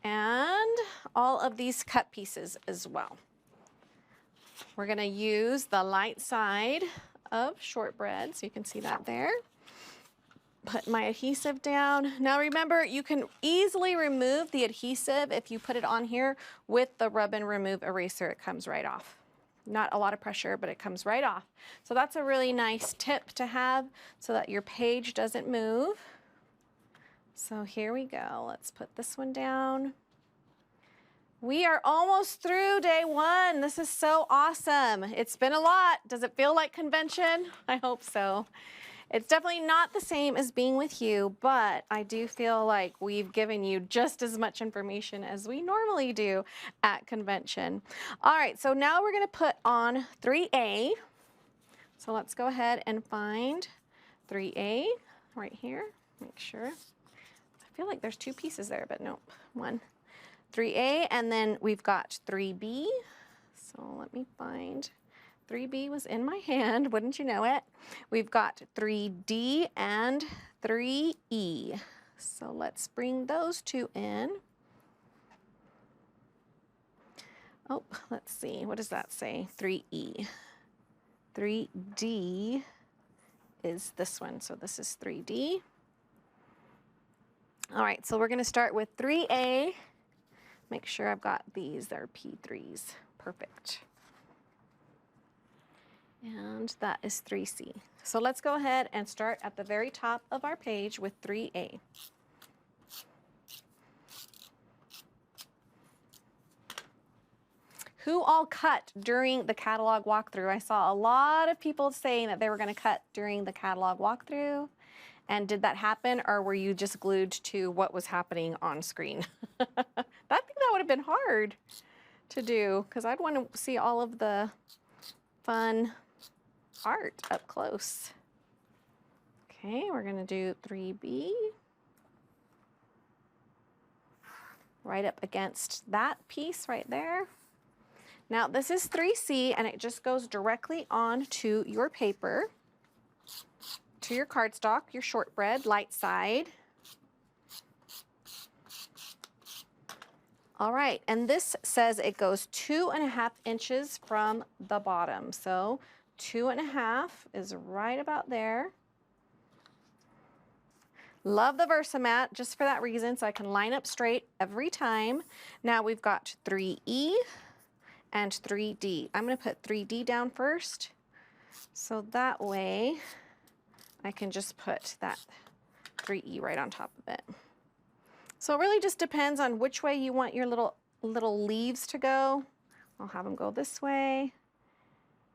and all of these cut pieces as well. We're gonna use the light side of shortbread, so you can see that there. Put my adhesive down. Now remember, you can easily remove the adhesive if you put it on here with the Rub and Remove eraser. It comes right off. Not a lot of pressure, but it comes right off. So that's a really nice tip to have so that your page doesn't move. So here we go. Let's put this one down. We are almost through day one. This is so awesome. It's been a lot. Does it feel like convention? I hope so. It's definitely not the same as being with you, but I do feel like we've given you just as much information as we normally do at convention. All right, so now we're gonna put on 3A. So let's go ahead and find 3A right here. Make sure. I feel like there's two pieces there, but nope, one. 3A, and then we've got 3B. So let me find, 3B was in my hand, wouldn't you know it? We've got 3D and 3E. So let's bring those two in. Oh, let's see, what does that say? 3E. 3D is this one, so this is 3D. All right, so we're gonna start with 3A. Make sure I've got these, they're P3s, perfect. And that is 3C. So let's go ahead and start at the very top of our page with 3A. Who all cut during the catalog walkthrough? I saw a lot of people saying that they were gonna cut during the catalog walkthrough. And did that happen, or were you just glued to what was happening on screen? I think that would have been hard to do, because I'd want to see all of the fun art up close. Okay, we're gonna do 3B. Right up against that piece right there. Now this is 3C, and it just goes directly onto your paper, to your cardstock, your shortbread, light side. All right, and this says it goes 2.5 inches from the bottom. So 2.5 is right about there. Love the Versamat just for that reason, so I can line up straight every time. Now we've got 3E and 3D. I'm gonna put 3D down first, so that way I can just put that 3E right on top of it. So it really just depends on which way you want your little leaves to go. I'll have them go this way.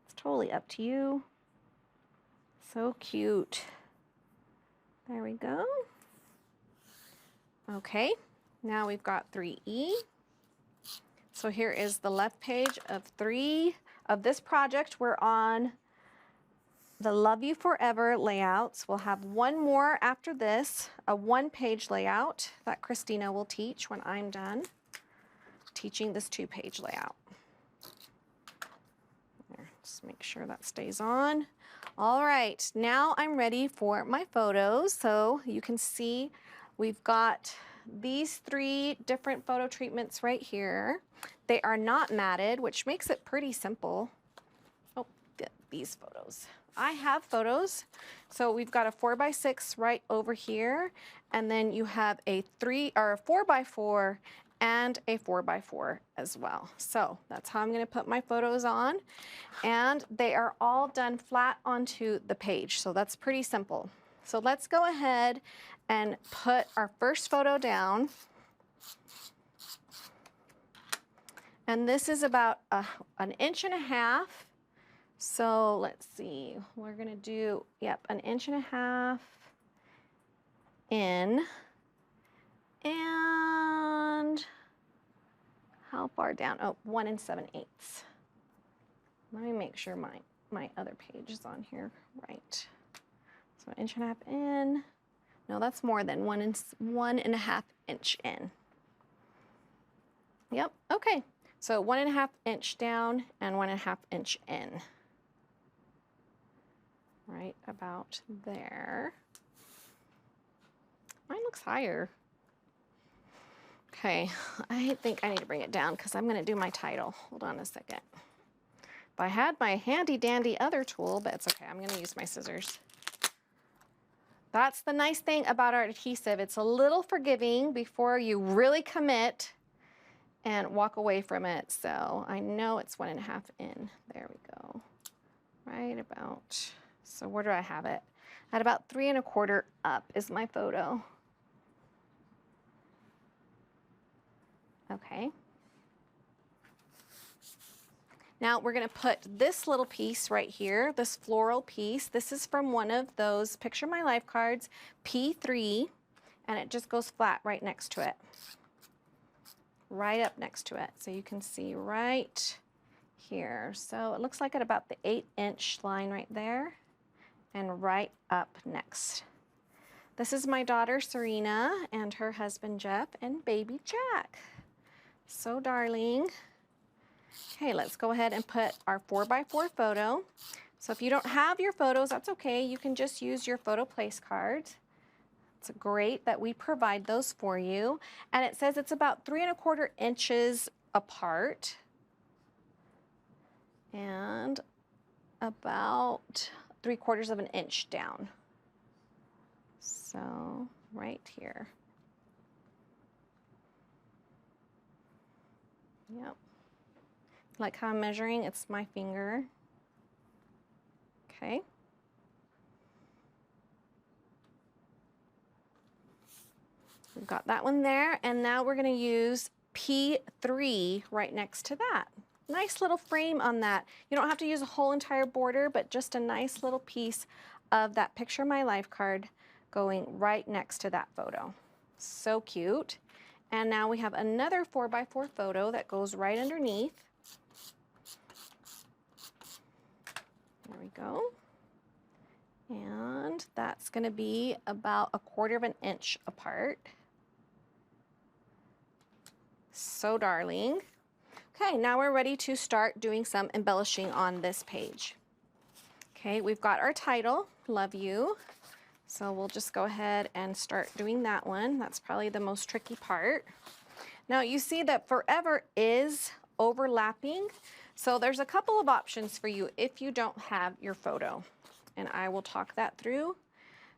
It's totally up to you. So cute. There we go. Okay, now we've got 3E. So here is the left page of 3 of this project. We're on the Love You Forever layouts. We'll have one more after this, a one-page layout that Christina will teach when I'm done teaching this 2-page layout. There, just make sure that stays on. All right, now I'm ready for my photos. So you can see we've got these 3 different photo treatments right here. They are not matted, which makes it pretty simple. Oh, these photos. I have photos. So we've got a 4x6 right over here, and then you have a 4x4 and a 4x4 as well. So that's how I'm going to put my photos on, and they are all done flat onto the page. So that's pretty simple. So let's go ahead and put our first photo down. And this is about 1.5 inches. So let's see, we're gonna do, yep, 1.5 inches in. And how far down? Oh, 1 7/8. Let me make sure my other page is on here right. So 1.5 inches in. No, that's more than 1.5 inch in. Yep, okay. So 1.5 inch down and 1.5 inch in. Right about there. Mine looks higher. Okay, I think I need to bring it down because I'm gonna do my title. Hold on a second. If I had my handy dandy other tool, but it's okay, I'm gonna use my scissors. That's the nice thing about our adhesive. It's a little forgiving before you really commit and walk away from it. So I know it's 1.5 in. There we go. Right about, so where do I have it? At about 3 1/4 up is my photo. Okay. Now we're gonna put this little piece right here, this floral piece. This is from one of those Picture My Life cards, P3, and it just goes flat right next to it. Right up next to it. So you can see right here. So it looks like at about the 8-inch line right there and right up next. This is my daughter Serena and her husband Jeff and baby Jack. So darling. Okay, let's go ahead and put our 4x4 photo. So if you don't have your photos, that's okay. You can just use your photo place cards. It's great that we provide those for you. And it says it's about 3 1/4 inches apart and about 3/4 of an inch down. So right here. Yep. Like how I'm measuring, it's my finger. Okay. We've got that one there, and now we're gonna use P3 right next to that. Nice little frame on that. You don't have to use a whole entire border, but just a nice little piece of that Picture My Life card going right next to that photo. So cute. And now we have another 4x4 photo that goes right underneath. There we go. And that's gonna be about 1/4 inch apart. So darling. Okay, now we're ready to start doing some embellishing on this page. Okay, we've got our title, Love You. So we'll just go ahead and start doing that one. That's probably the most tricky part. Now you see that forever is overlapping. So there's a couple of options for you if you don't have your photo. And I will talk that through.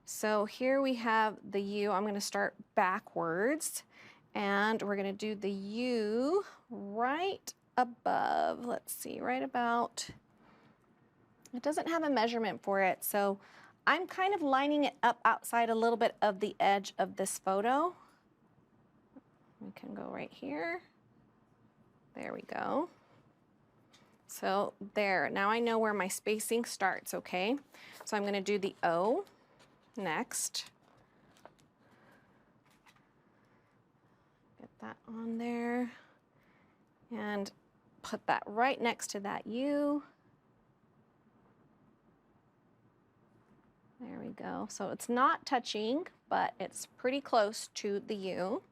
So here we have the U. I'm gonna start backwards. And we're gonna do the U right above, let's see, right about, it doesn't have a measurement for it. So I'm kind of lining it up outside a little bit of the edge of this photo. We can go right here. There we go. So there, now I know where my spacing starts, okay? So I'm gonna do the O next. Get that on there and put that right next to that U. There we go. So it's not touching, but it's pretty close to the U.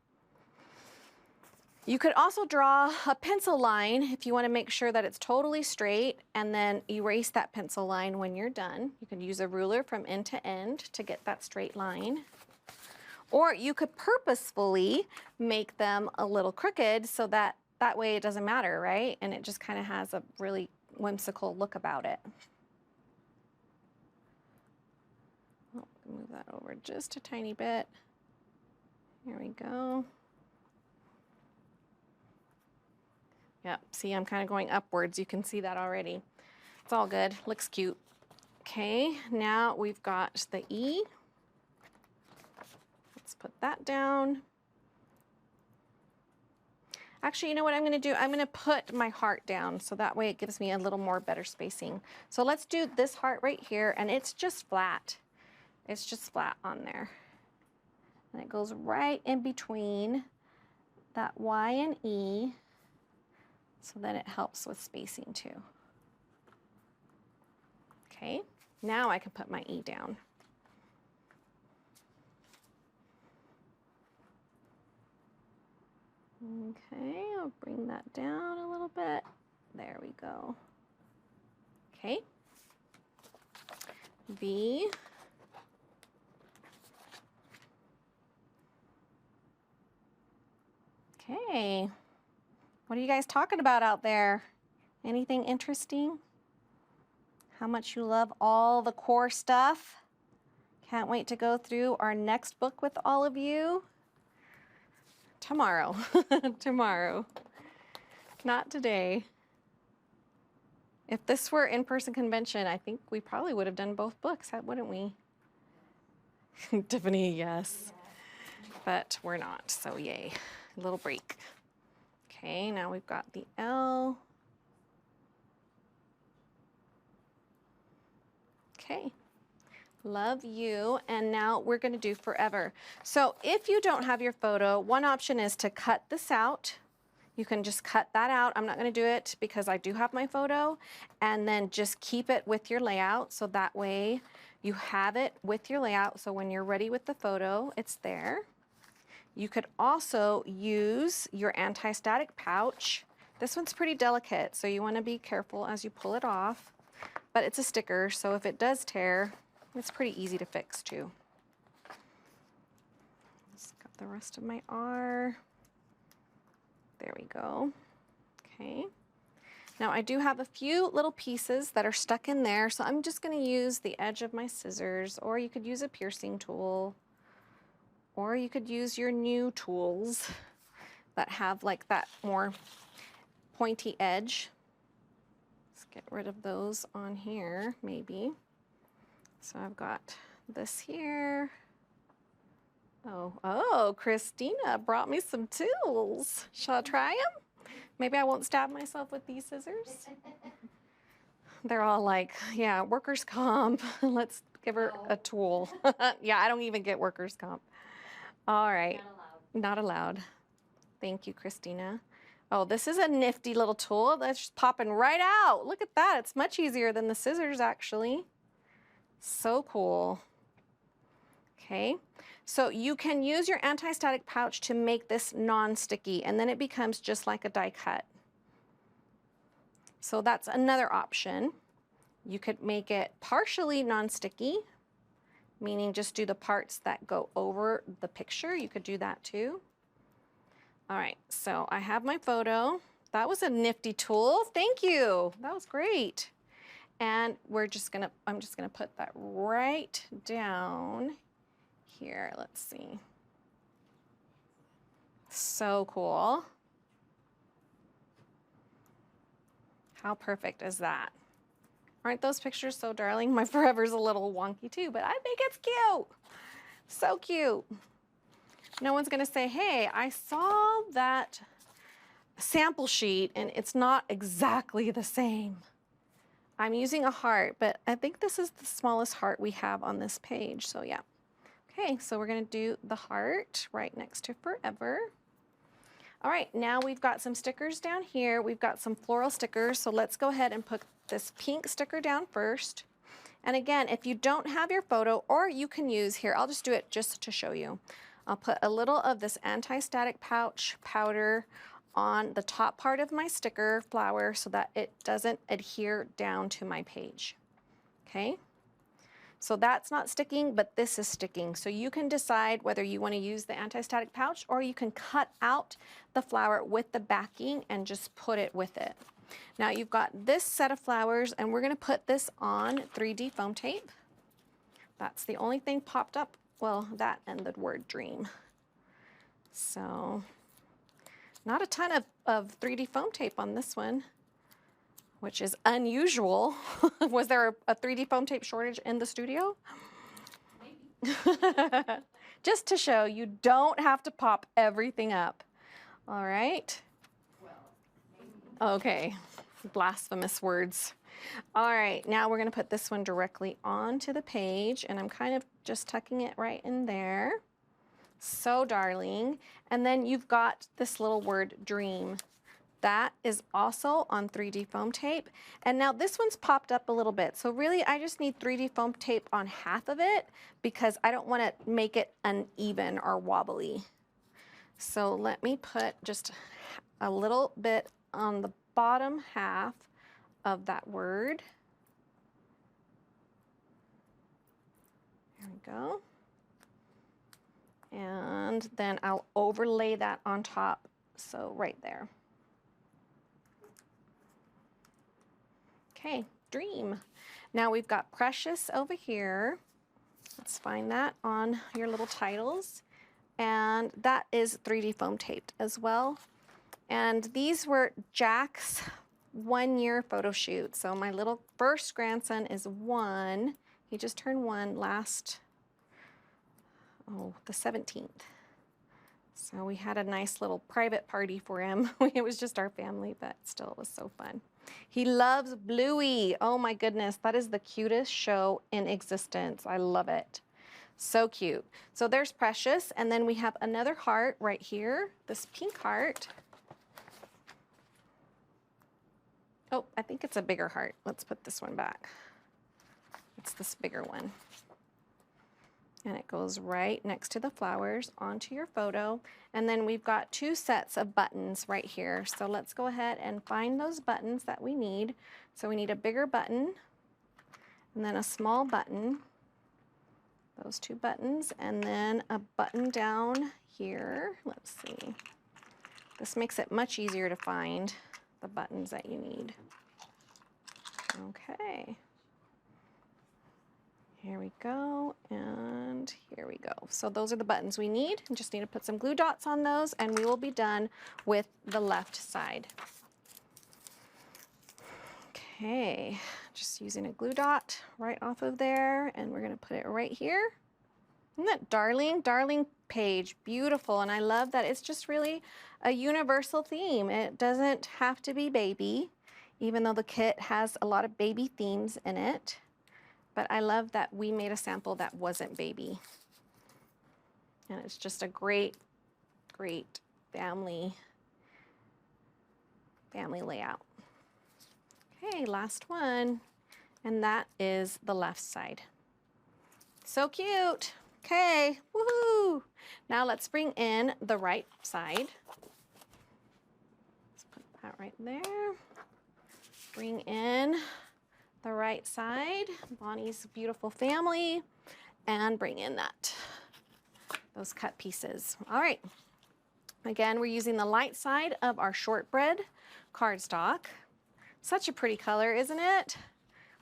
You could also draw a pencil line if you want to make sure that it's totally straight, and then erase that pencil line when you're done. You can use a ruler from end to end to get that straight line. Or you could purposefully make them a little crooked so that way it doesn't matter, right? And it just kind of has a really whimsical look about it. Oh, move that over just a tiny bit. Here we go. Yep, see, I'm kind of going upwards. You can see that already. It's all good, looks cute. Okay, now we've got the E. Let's put that down. Actually, you know what I'm gonna do? I'm gonna put my heart down so that way it gives me a little more better spacing. So let's do this heart right here, and it's just flat. It's just flat on there. And it goes right in between that Y and E, so that it helps with spacing too. Okay, now I can put my E down. Okay, I'll bring that down a little bit. There we go. Okay, V. Okay. What are you guys talking about out there? Anything interesting? How much you love all the core stuff? Can't wait to go through our next book with all of you. Tomorrow. Tomorrow. Not today. If this were in-person convention, I think we probably would have done both books, wouldn't we? Tiffany, yes. But we're not, so yay. A little break. Okay, now we've got the L. Okay, love you. And now we're gonna do forever. So if you don't have your photo, one option is to cut this out. You can just cut that out. I'm not gonna do it because I do have my photo, and then just keep it with your layout. So that way you have it with your layout. So when you're ready with the photo, it's there. You could also use your anti-static pouch. This one's pretty delicate, so you want to be careful as you pull it off. But it's a sticker, so if it does tear, it's pretty easy to fix too. Just got the rest of my R. There we go. Okay. Now I do have a few little pieces that are stuck in there, so I'm just going to use the edge of my scissors, or you could use a piercing tool. Or you could use your new tools that have like that more pointy edge. Let's get rid of those on here, maybe. So I've got this here. Oh, Christina brought me some tools. Shall I try them? Maybe I won't stab myself with these scissors. They're all like, yeah, workers' comp. Let's give her a tool. Yeah, I don't even get workers' comp. All right, not allowed. Thank you, Christina. Oh, this is a nifty little tool that's just popping right out. Look at that, it's much easier than the scissors actually. So cool. Okay, so you can use your anti-static pouch to make this non-sticky, and then it becomes just like a die cut. So that's another option. You could make it partially non-sticky, meaning just do the parts that go over the picture. You could do that too. All right, so I have my photo. That was a nifty tool. Thank you. That was great. And I'm just gonna put that right down here. Let's see. So cool. How perfect is that? Aren't those pictures so darling? My forever's a little wonky too, but I think it's cute. So cute. No one's gonna say, hey, I saw that sample sheet and it's not exactly the same. I'm using a heart, but I think this is the smallest heart we have on this page, so yeah. Okay, so we're gonna do the heart right next to forever. All right, now we've got some stickers down here. We've got some floral stickers, so let's go ahead and put this pink sticker down first. And again, if you don't have your photo, or you can use here, I'll just do it just to show you. I'll put a little of this anti-static pouch powder on the top part of my sticker flower so that it doesn't adhere down to my page, okay? So that's not sticking, but this is sticking. So you can decide whether you want to use the anti-static pouch, or you can cut out the flower with the backing and just put it with it. Now you've got this set of flowers, and we're going to put this on 3D foam tape. That's the only thing popped up. Well, that and the word dream. So not a ton of 3D foam tape on this one, which is unusual. Was there a 3D foam tape shortage in the studio? Maybe. Just to show you don't have to pop everything up. All right. Okay, blasphemous words. All right, now we're gonna put this one directly onto the page, and I'm kind of just tucking it right in there. So darling. And then you've got this little word dream. That is also on 3D foam tape. And now this one's popped up a little bit. So really I just need 3D foam tape on half of it because I don't want to make it uneven or wobbly. So let me put just a little bit on the bottom half of that word. There we go. And then I'll overlay that on top, so right there. Okay, dream. Now we've got precious over here. Let's find that on your little titles. And that is 3D foam taped as well. And these were Jack's 1-year photo shoot. So my little first grandson is 1. He just turned 1 last, the 17th. So we had a nice little private party for him. It was just our family, but still it was so fun. He loves Bluey. Oh my goodness, that is the cutest show in existence. I love it. So cute. So there's Precious, and then we have another heart right here, this pink heart. Oh, I think it's a bigger heart. Let's put this one back. It's this bigger one. And it goes right next to the flowers onto your photo. And then we've got 2 sets of buttons right here. So let's go ahead and find those buttons that we need. So we need a bigger button and then a small button. Those 2 buttons, and then a button down here. Let's see. This makes it much easier to find the buttons that you need. Okay. Here we go, and here we go. So those are the buttons we need. We just need to put some glue dots on those, and we will be done with the left side. Okay, just using a glue dot right off of there, and we're gonna put it right here. Isn't that darling? Darling page, beautiful, and I love that it's just really a universal theme. It doesn't have to be baby, even though the kit has a lot of baby themes in it. But I love that we made a sample that wasn't baby. And it's just a great, great family layout. Okay, last one. And that is the left side. So cute. Okay, woohoo. Now let's bring in the right side. Let's put that right there. Bring in the right side, Bonnie's beautiful family, and bring in those cut pieces. All right, again, we're using the light side of our shortbread cardstock. Such a pretty color, isn't it?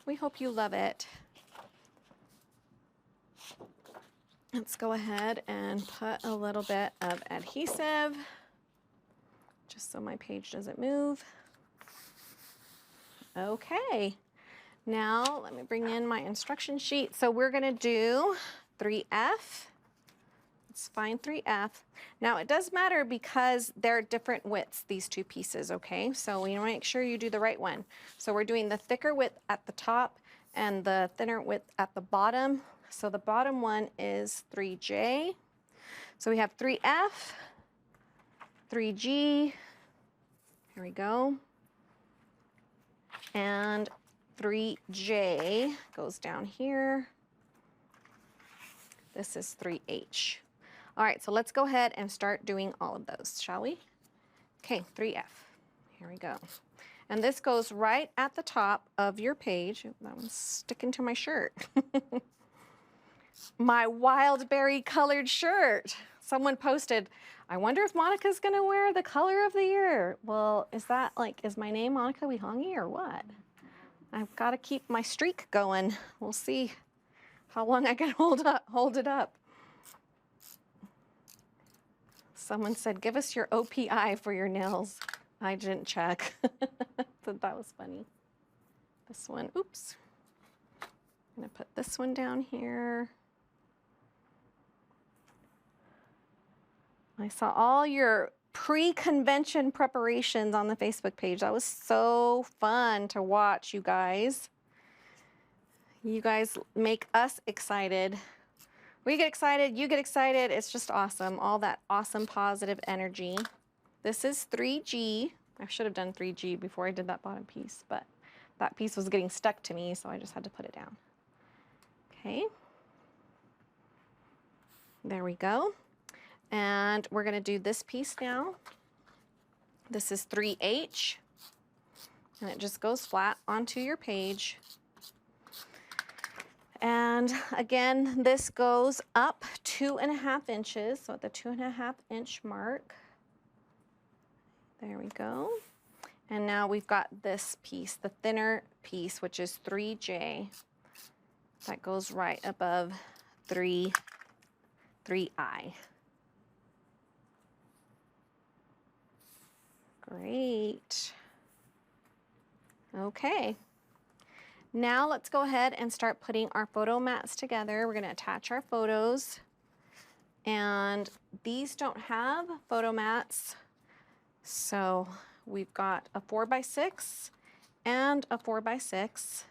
We hope you love it. Let's go ahead and put a little bit of adhesive, just so my page doesn't move. Okay. Now, let me bring in my instruction sheet. So we're gonna do 3F, Let's find 3F. Now it does matter because they're different widths, these two pieces, okay? So you want to make sure you do the right one. So we're doing the thicker width at the top and the thinner width at the bottom. So the bottom one is 3J. So we have 3F, 3G, here we go, and 3J goes down here. This is 3H. All right, so let's go ahead and start doing all of those, shall we? Okay, 3F, here we go. And this goes right at the top of your page. Oh, that one's sticking to my shirt. My wild berry colored shirt. Someone posted, I wonder if Monica's gonna wear the color of the year. Well, is that like, is my name Monica Wihongi or what? I've gotta keep my streak going. We'll see how long I can hold it up. Someone said, give us your OPI for your nails. I didn't check. Thought that was funny. This one, oops. I'm gonna put this one down here. I saw all your pre-convention preparations on the Facebook page. That was so fun to watch, you guys. You guys make us excited. We get excited, you get excited. It's just awesome. All that awesome positive energy. This is 3G. I should have done 3G before I did that bottom piece, but that piece was getting stuck to me, so I just had to put it down. Okay. There we go. And we're gonna do this piece now. This is 3H, and it just goes flat onto your page. And again, this goes up 2.5 inches, so at the 2.5 inch mark. There we go. And now we've got this piece, the thinner piece, which is 3J. That goes right above 3I. Great. Okay. Now let's go ahead and start putting our photo mats together. We're going to attach our photos. And these don't have photo mats. So we've got a 4x6 and a 4x6.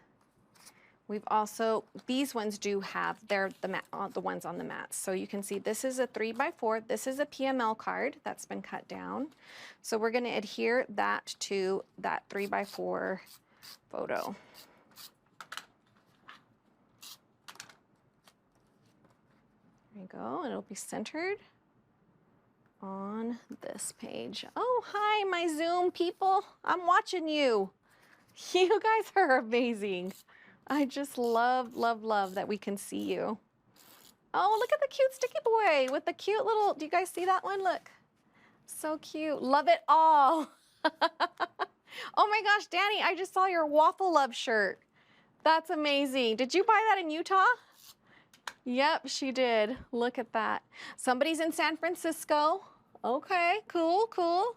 We've also, these ones do have, they're the ones on the mats. So you can see this is a 3x4. This is a PML card that's been cut down. So we're going to adhere that to that 3x4 photo. There you go. It'll be centered on this page. Oh, hi, my Zoom people. I'm watching you. You guys are amazing. I just love, love, love that we can see you. Oh, look at the cute sticky boy with the cute little, do you guys see that one? Look, so cute. Love it all. Oh my gosh, Danny, I just saw your Waffle Love shirt. That's amazing. Did you buy that in Utah? Yep, she did. Look at that. Somebody's in San Francisco. Okay, cool, cool.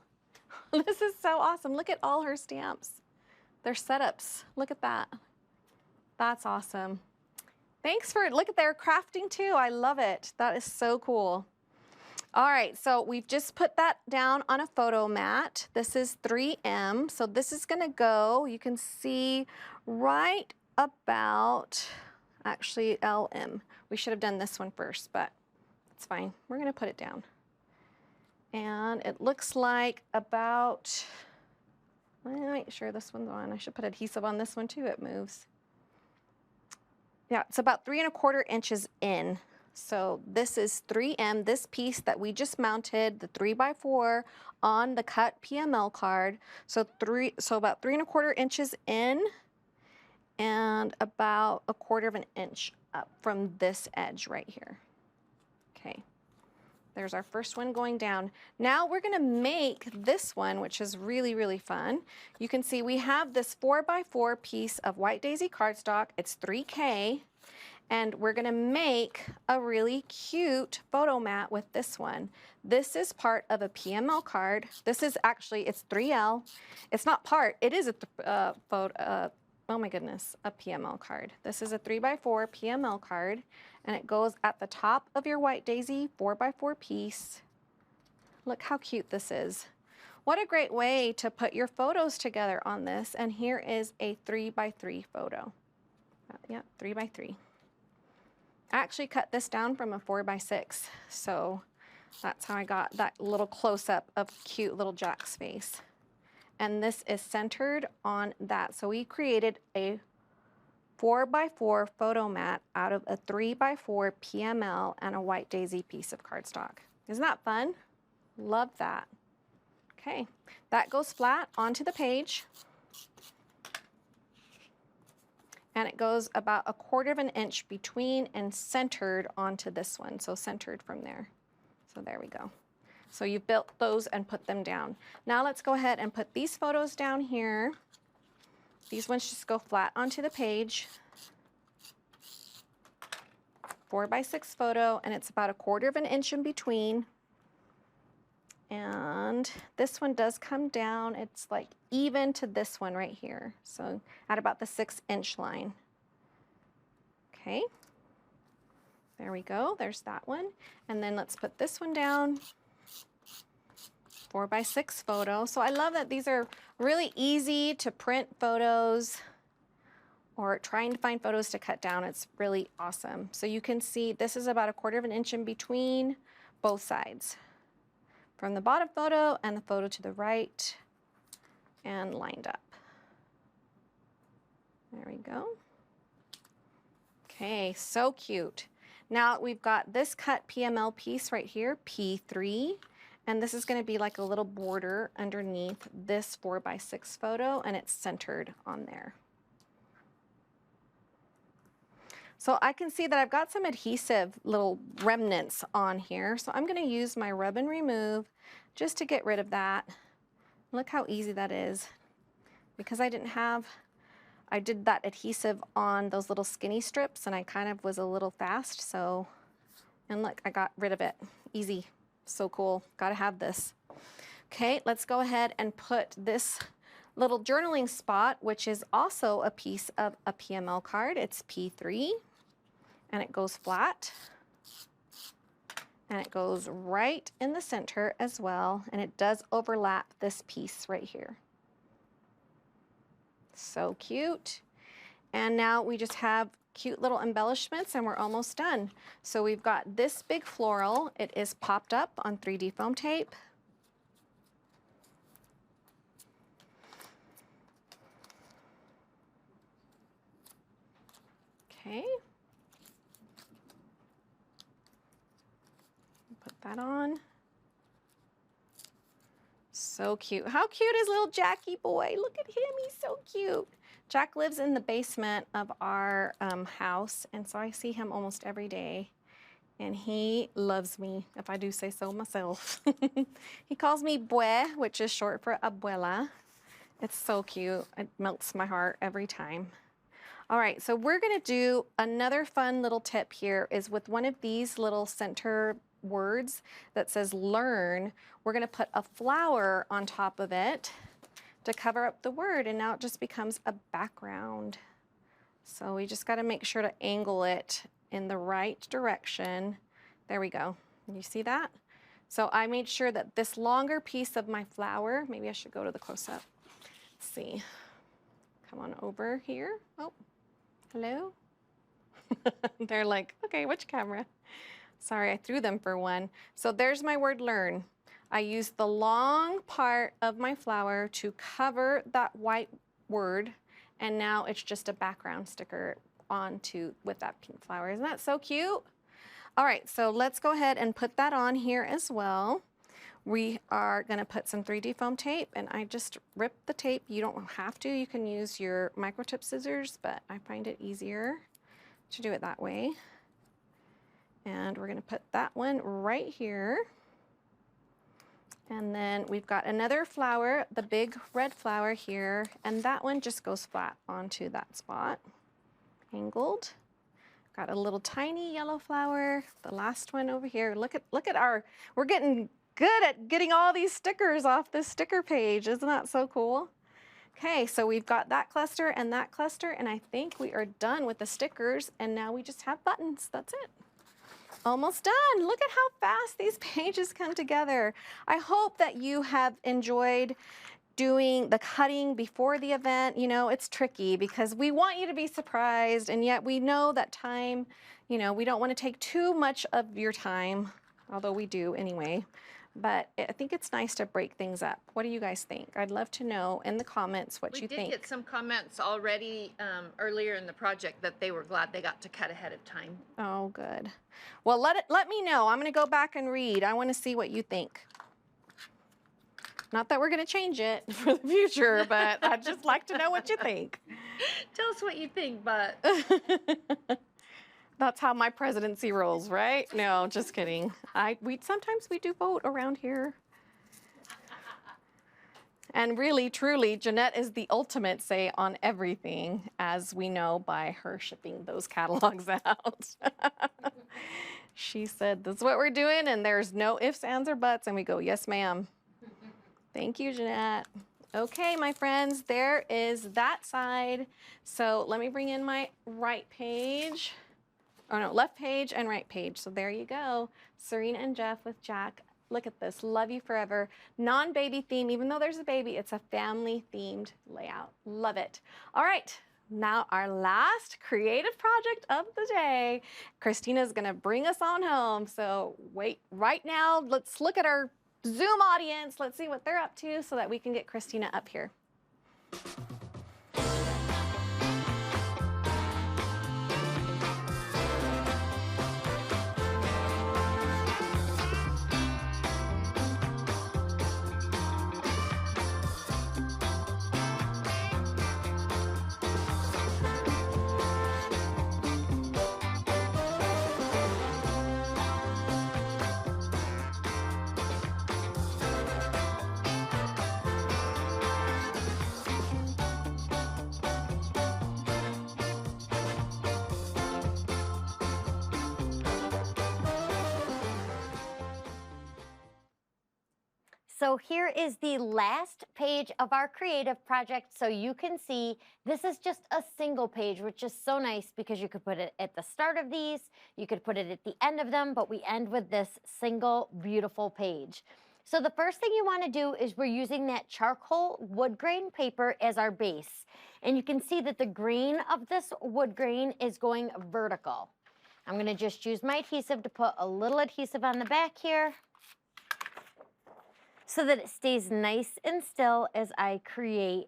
This is so awesome. Look at all her stamps. Their setups. Look at that. That's awesome. Thanks for, look at their crafting too. I love it. That is so cool. All right, so we've just put that down on a photo mat. This is 3M. So this is gonna go, you can see right about, actually LM. We should have done this one first, but it's fine. We're gonna put it down. And it looks like about, let me make sure this one's on. I should put adhesive on this one too, it moves. Yeah, it's about 3¼ inches in. So this is 3M, this piece that we just mounted, the 3x4 on the cut PML card. So about 3¼ inches in and about 1/4 inch up from this edge right here. Okay, there's our first one going down. Now we're gonna make this one, which is really, really fun. You can see we have this 4x4 piece of White Daisy cardstock. It's 3K. And we're gonna make a really cute photo mat with this one. This is part of a PML card. This is actually, it's 3L. It's not part, it is a oh my goodness, a PML card. This is a 3x4 PML card, and it goes at the top of your White Daisy 4x4 piece. Look how cute this is. What a great way to put your photos together on this. And here is a 3x3 photo. Yeah, 3x3. I actually cut this down from a 4x6, so that's how I got that little close-up of cute little Jack's face. And this is centered on that. So we created a 4x4 photo mat out of a 3x4 PML and a White Daisy piece of cardstock. Isn't that fun? Love that. Okay, that goes flat onto the page. And it goes about 1/4 of an inch between and centered onto this one. So centered from there. So there we go. So you've built those and put them down. Now let's go ahead and put these photos down here. These ones just go flat onto the page. 4x6 photo, and it's about 1/4 of an inch in between. And this one does come down. It's like even to this one right here. So at about the 6-inch line. Okay. There we go. There's that one. And then let's put this one down. 4x6 photo. So I love that these are really easy to print photos or trying to find photos to cut down. It's really awesome. So you can see this is about 1/4 of an inch in between both sides. From the bottom photo and the photo to the right and lined up. There we go. Okay, so cute. Now we've got this cut PML piece right here, P3, and this is going to be like a little border underneath this 4x6 photo, and it's centered on there. So I can see that I've got some adhesive little remnants on here. So I'm going to use my rub and remove just to get rid of that. Look how easy that is. Because I did that adhesive on those little skinny strips and I kind of was a little fast. So, and look, I got rid of it. Easy. So cool. Got to have this. Okay, let's go ahead and put this little journaling spot, which is also a piece of a PML card. It's P3. And it goes flat, and it goes right in the center as well, and it does overlap this piece right here. So cute. And now we just have cute little embellishments and we're almost done. So we've got this big floral. It is popped up on 3D foam tape. Okay. Put that on. So cute. How cute is little Jackie boy? Look at him, he's so cute. Jack lives in the basement of our house, and so I see him almost every day. And he loves me, if I do say so myself. He calls me Bue, which is short for abuela. It's so cute. It melts my heart every time. All right, so we're gonna do another fun little tip here is with one of these little center words that says learn, we're gonna put a flower on top of it to cover up the word, and now it just becomes a background. So we just gotta make sure to angle it in the right direction. There we go. You see that? So I made sure that this longer piece of my flower, maybe I should go to the close-up. Let's see. Come on over here. Oh, hello? They're like, okay, which camera? Sorry, I threw them for one. So there's my word learn. I used the long part of my flower to cover that white word, and now it's just a background sticker onto with that pink flower. Isn't that so cute? All right, so let's go ahead and put that on here as well. We are gonna put some 3D foam tape, and I just ripped the tape. You don't have to, you can use your microtip scissors, but I find it easier to do it that way. And we're gonna put that one right here. And then we've got another flower, the big red flower here, and that one just goes flat onto that spot, angled. Got a little tiny yellow flower, the last one over here. Look at our, we're getting good at getting all these stickers off this sticker page. Isn't that so cool? Okay, so we've got that cluster, and I think we are done with the stickers, and now we just have buttons. That's it. Almost done. Look at how fast these pages come together. I hope that you have enjoyed doing the cutting before the event. You know, it's tricky because we want you to be surprised, and yet we know that time, you know, we don't want to take too much of your time, although we do anyway. But I think it's nice to break things up. What do you guys think? I'd love to know in the comments what you think. We did get some comments already earlier in the project that they were glad they got to cut ahead of time. Oh, good. Well, let me know. I'm going to go back and read. I want to see what you think. Not that we're going to change it for the future, but I'd just like to know what you think. Tell us what you think, but That's how my presidency rolls, right? No, just kidding. Sometimes we do vote around here. And really, truly, Jeanette is the ultimate say on everything, as we know by her shipping those catalogs out. She said, "This is what we're doing," and there's no ifs, ands, or buts, and we go, "Yes, ma'am." Thank you, Jeanette. Okay, my friends, there is that side. So let me bring in my right page. Oh no, left page and right page. So there you go. Serena and Jeff with Jack. Look at this. Love you forever. Non-baby theme. Even though there's a baby, it's a family themed layout. Love it. All right. Now our last creative project of the day. Christina's going to bring us on home. So wait, right now, let's look at our Zoom audience. Let's see what they're up to so that we can get Christina up here. So here is the last page of our creative project. So you can see this is just a single page, which is so nice because you could put it at the start of these, you could put it at the end of them, but we end with this single beautiful page. So the first thing you want to do is we're using that charcoal wood grain paper as our base. And you can see that the grain of this wood grain is going vertical. I'm going to just use my adhesive to put a little adhesive on the back here, so that it stays nice and still as I create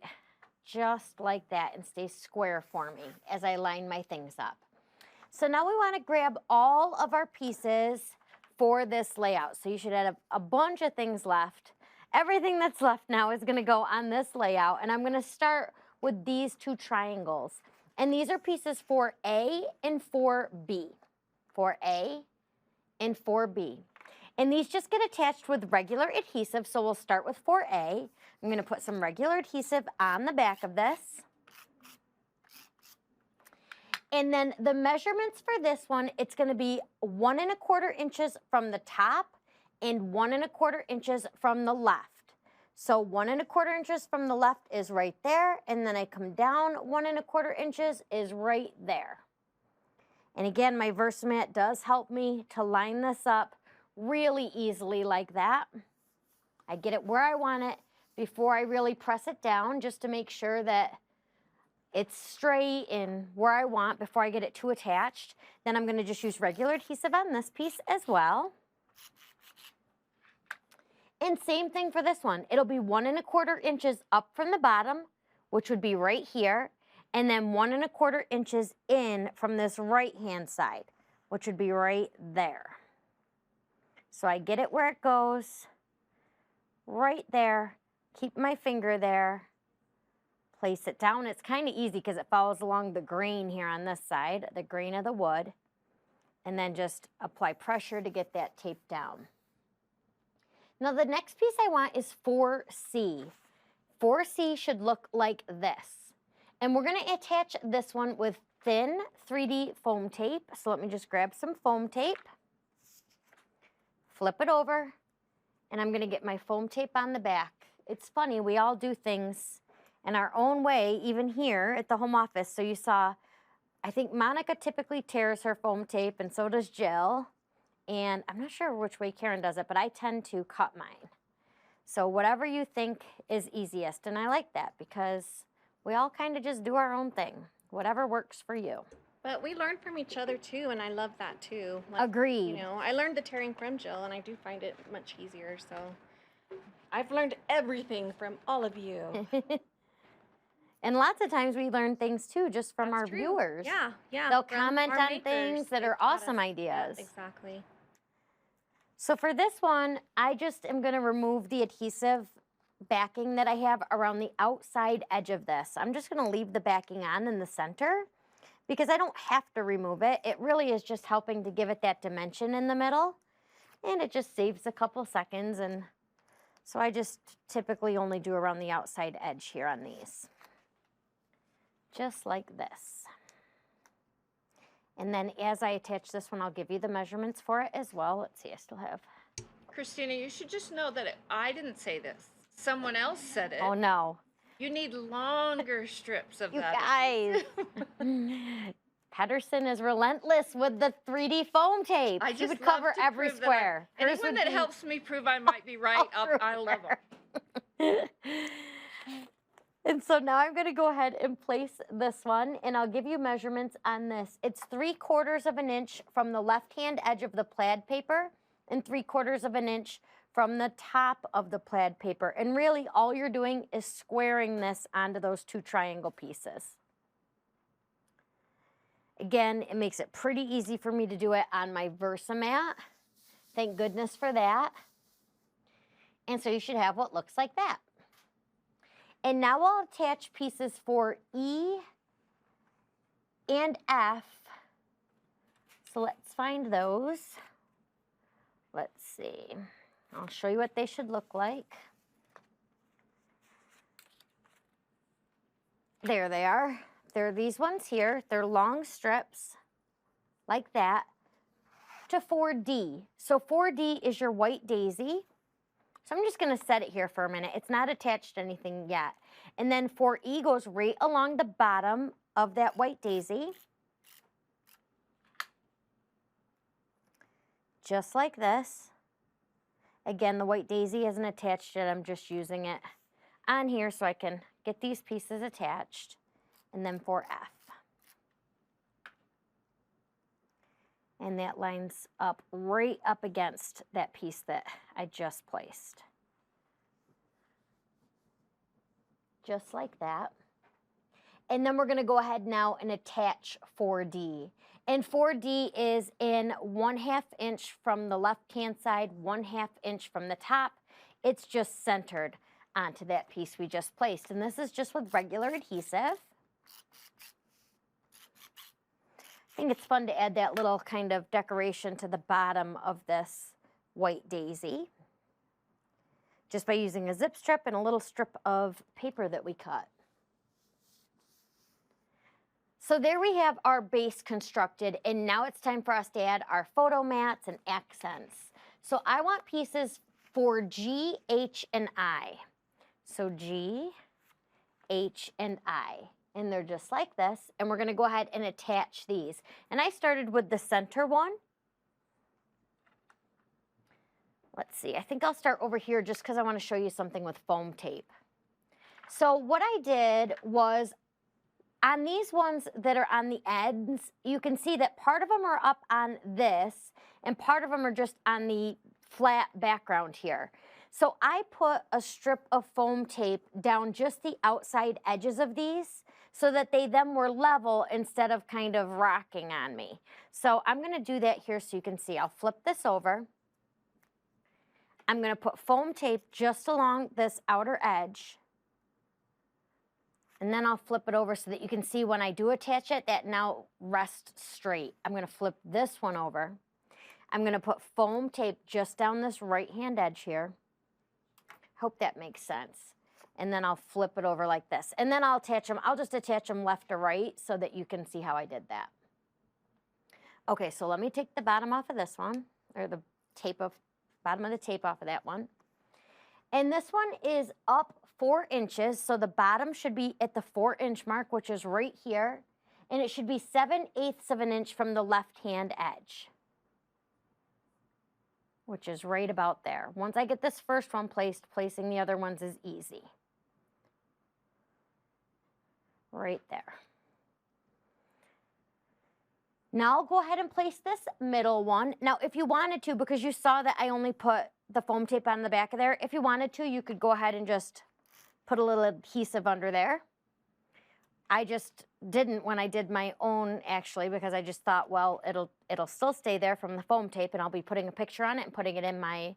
just like that and stays square for me as I line my things up. So now we want to grab all of our pieces for this layout. So you should have a bunch of things left. Everything that's left now is going to go on this layout, and I'm going to start with these two triangles. And these are pieces 4A and 4B. 4A and 4B. And these just get attached with regular adhesive, so we'll start with 4A. I'm going to put some regular adhesive on the back of this. And then the measurements for this one, it's going to be 1 1/4 inches from the top and 1 1/4 inches from the left. So 1 1/4 inches from the left is right there, and then I come down 1 1/4 inches is right there. And again, my Versamat does help me to line this up really easily like that. I get it where I want it before I really press it down, just to make sure that it's straight and where I want before I get it too attached. Then I'm going to just use regular adhesive on this piece as well. And same thing for this one. It'll be 1 1/4 inches up from the bottom, which would be right here, and then 1 1/4 inches in from this right hand side, which would be right there. So I get it where it goes, right there, keep my finger there, place it down. It's kind of easy because it follows along the grain here on this side, the grain of the wood, and then just apply pressure to get that taped down. Now the next piece I want is 4C. 4C should look like this. And we're going to attach this one with thin 3D foam tape. So let me just grab some foam tape. Flip it over, and I'm going to get my foam tape on the back. It's funny, we all do things in our own way, even here at the home office. So you saw, I think Monica typically tears her foam tape, and so does Jill. And I'm not sure which way Karen does it, but I tend to cut mine. So whatever you think is easiest. And I like that because we all kind of just do our own thing, whatever works for you. But we learn from each other too, and I love that too. Like, Agreed. You know, I learned the tearing from Jill, and I do find it much easier. So I've learned everything from all of you. And lots of times we learn things too just from That's our true. viewers. Yeah, yeah. They'll from comment our on makers. things that They've are taught awesome us. ideas. Yeah, exactly. So for this one, I just am going to remove the adhesive backing that I have around the outside edge of this. I'm just going to leave the backing on in the center because I don't have to remove it. It really is just helping to give it that dimension in the middle, and it just saves a couple seconds. And so I just typically only do around the outside edge here on these, just like this. And then as I attach this one, I'll give you the measurements for it as well. Let's see, I still have. Christina, you should just know that I didn't say this. Someone else said it. Oh no, You need longer strips of you that. guys. Pedersen is relentless with the 3D foam tape. I She just would love cover to every prove that square. Hers Anyone would that be helps me prove I might be right, I love them. And so now I'm going to go ahead and place this one, and I'll give you measurements on this. It's 3/4 of an inch from the left-hand edge of the plaid paper and 3/4 of an inch from the top of the plaid paper. And really all you're doing is squaring this onto those two triangle pieces. Again, it makes it pretty easy for me to do it on my Versamat. Thank goodness for that. And so you should have what looks like that. And now I'll attach pieces for E and F. So let's find those. Let's see. I'll show you what they should look like. There they are. They're these ones here. They're long strips like that to 4D. So 4D is your white daisy. So I'm just going to set it here for a minute. It's not attached to anything yet. And then 4E goes right along the bottom of that white daisy. Just like this. Again, the white daisy isn't attached yet. I'm just using it on here so I can get these pieces attached. And then 4F. And that lines up right up against that piece that I just placed. Just like that. And then we're going to go ahead now and attach 4D. And 4D is in 1/2 inch from the left-hand side, 1/2 inch from the top. It's just centered onto that piece we just placed. And this is just with regular adhesive. I think it's fun to add that little kind of decoration to the bottom of this white daisy, just by using a zip strip and a little strip of paper that we cut. So there we have our base constructed, and now it's time for us to add our photo mats and accents. So I want pieces for G, H, and I. So G, H, and I. And they're just like this, and we're going to go ahead and attach these. And I started with the center one. Let's see, I think I'll start over here just because I want to show you something with foam tape. So what I did was, on these ones that are on the ends, you can see that part of them are up on this, and part of them are just on the flat background here. So I put a strip of foam tape down just the outside edges of these so that they then were level instead of kind of rocking on me. So I'm going to do that here so you can see. I'll flip this over. I'm going to put foam tape just along this outer edge. And then I'll flip it over so that you can see when I do attach it, that now rests straight. I'm going to flip this one over. I'm going to put foam tape just down this right-hand edge here. Hope that makes sense. And then I'll flip it over like this. And then I'll attach them. I'll just attach them left to right so that you can see how I did that. Okay, so let me take the bottom off of this one, or the tape of, bottom of the tape off of that one. And this one is up 4 inches. So the bottom should be at the 4-inch mark, which is right here. And it should be 7/8 of an inch from the left-hand edge, which is right about there. Once I get this first one placed, placing the other ones is easy. Right there. Now I'll go ahead and place this middle one. Now, if you wanted to, because you saw that I only put the foam tape on the back of there, if you wanted to, you could go ahead and just put a little adhesive under there. I just didn't when I did my own, actually, because I just thought, well, it'll still stay there from the foam tape, and I'll be putting a picture on it and putting it in my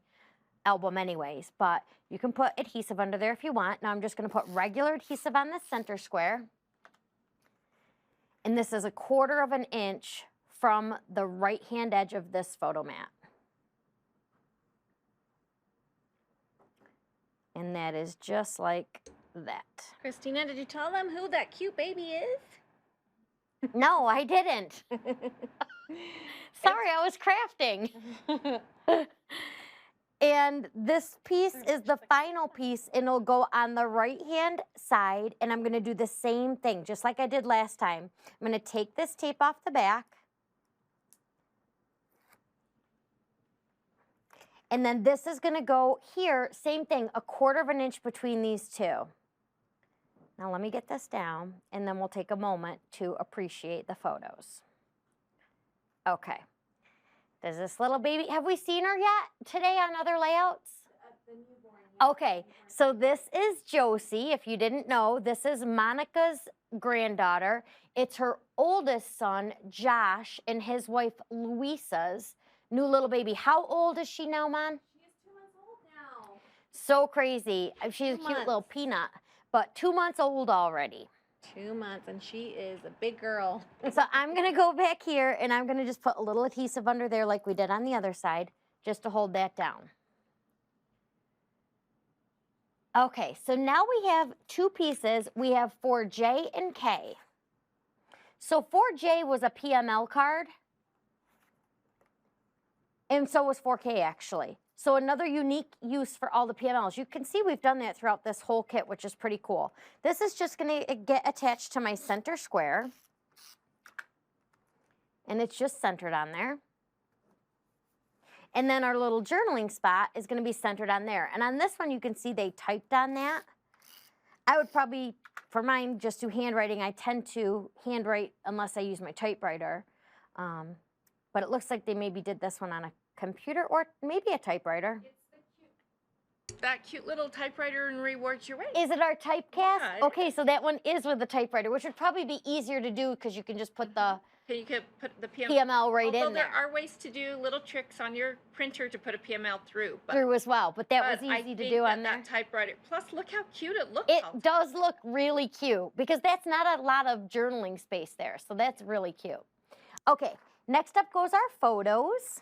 album anyways. But you can put adhesive under there if you want. Now I'm just going to put regular adhesive on the center square. And this is 1/4 of an inch from the right-hand edge of this photo mat. And that is just like that. Christina, did you tell them who that cute baby is? No, I didn't. Sorry, I was crafting. And this piece is the final piece, and it'll go on the right-hand side, and I'm going to do the same thing, just like I did last time. I'm going to take this tape off the back, and then this is going to go here, same thing, 1/4 of an inch between these two. Now let me get this down, and then we'll take a moment to appreciate the photos. Okay. Does this little baby, have we seen her yet today on other layouts? Okay, so this is Josie. If you didn't know, this is Monica's granddaughter. It's her oldest son, Josh, and his wife, Luisa's new little baby. How old is she now, Mon? She's 2 months old now. So crazy. She's a 2 cute little months. peanut, but 2 months old already. 2 months, and she is a big girl. So I'm going to go back here, and I'm going to just put a little adhesive under there like we did on the other side, just to hold that down. Okay, so now we have 2 pieces. We have for J and K. So 4J was a PML card, and so was 4K actually. So another unique use for all the PMLs. You can see we've done that throughout this whole kit, which is pretty cool. This is just going to get attached to my center square, and it's just centered on there. And then our little journaling spot is going to be centered on there. And on this one, you can see they typed on that. I would probably, for mine, just do handwriting. I tend to handwrite unless I use my typewriter. But it looks like they maybe did this one on a computer or maybe a typewriter. That cute little typewriter and rewards your way. Is it our typecast? Yeah, it Okay, so that one is with the typewriter, which would probably be easier to do because you can just put the You could put the PML right Although in there. there are ways to do little tricks on your printer to put a PML through. But, Through as well, but that but was I easy to think do that on there. that typewriter. Plus, look how cute it looks. It all does look really cute because that's not a lot of journaling space there, so that's really cute. Okay, next up goes our photos.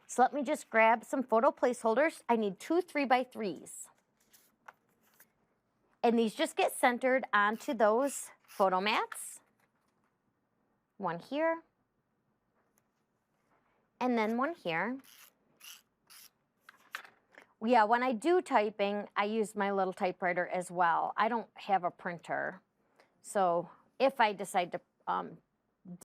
So let me just grab some photo placeholders. I need 2 3x3s. And these just get centered onto those photo mats. One here. And then one here. Yeah, when I do typing, I use my little typewriter as well. I don't have a printer. So if I decide to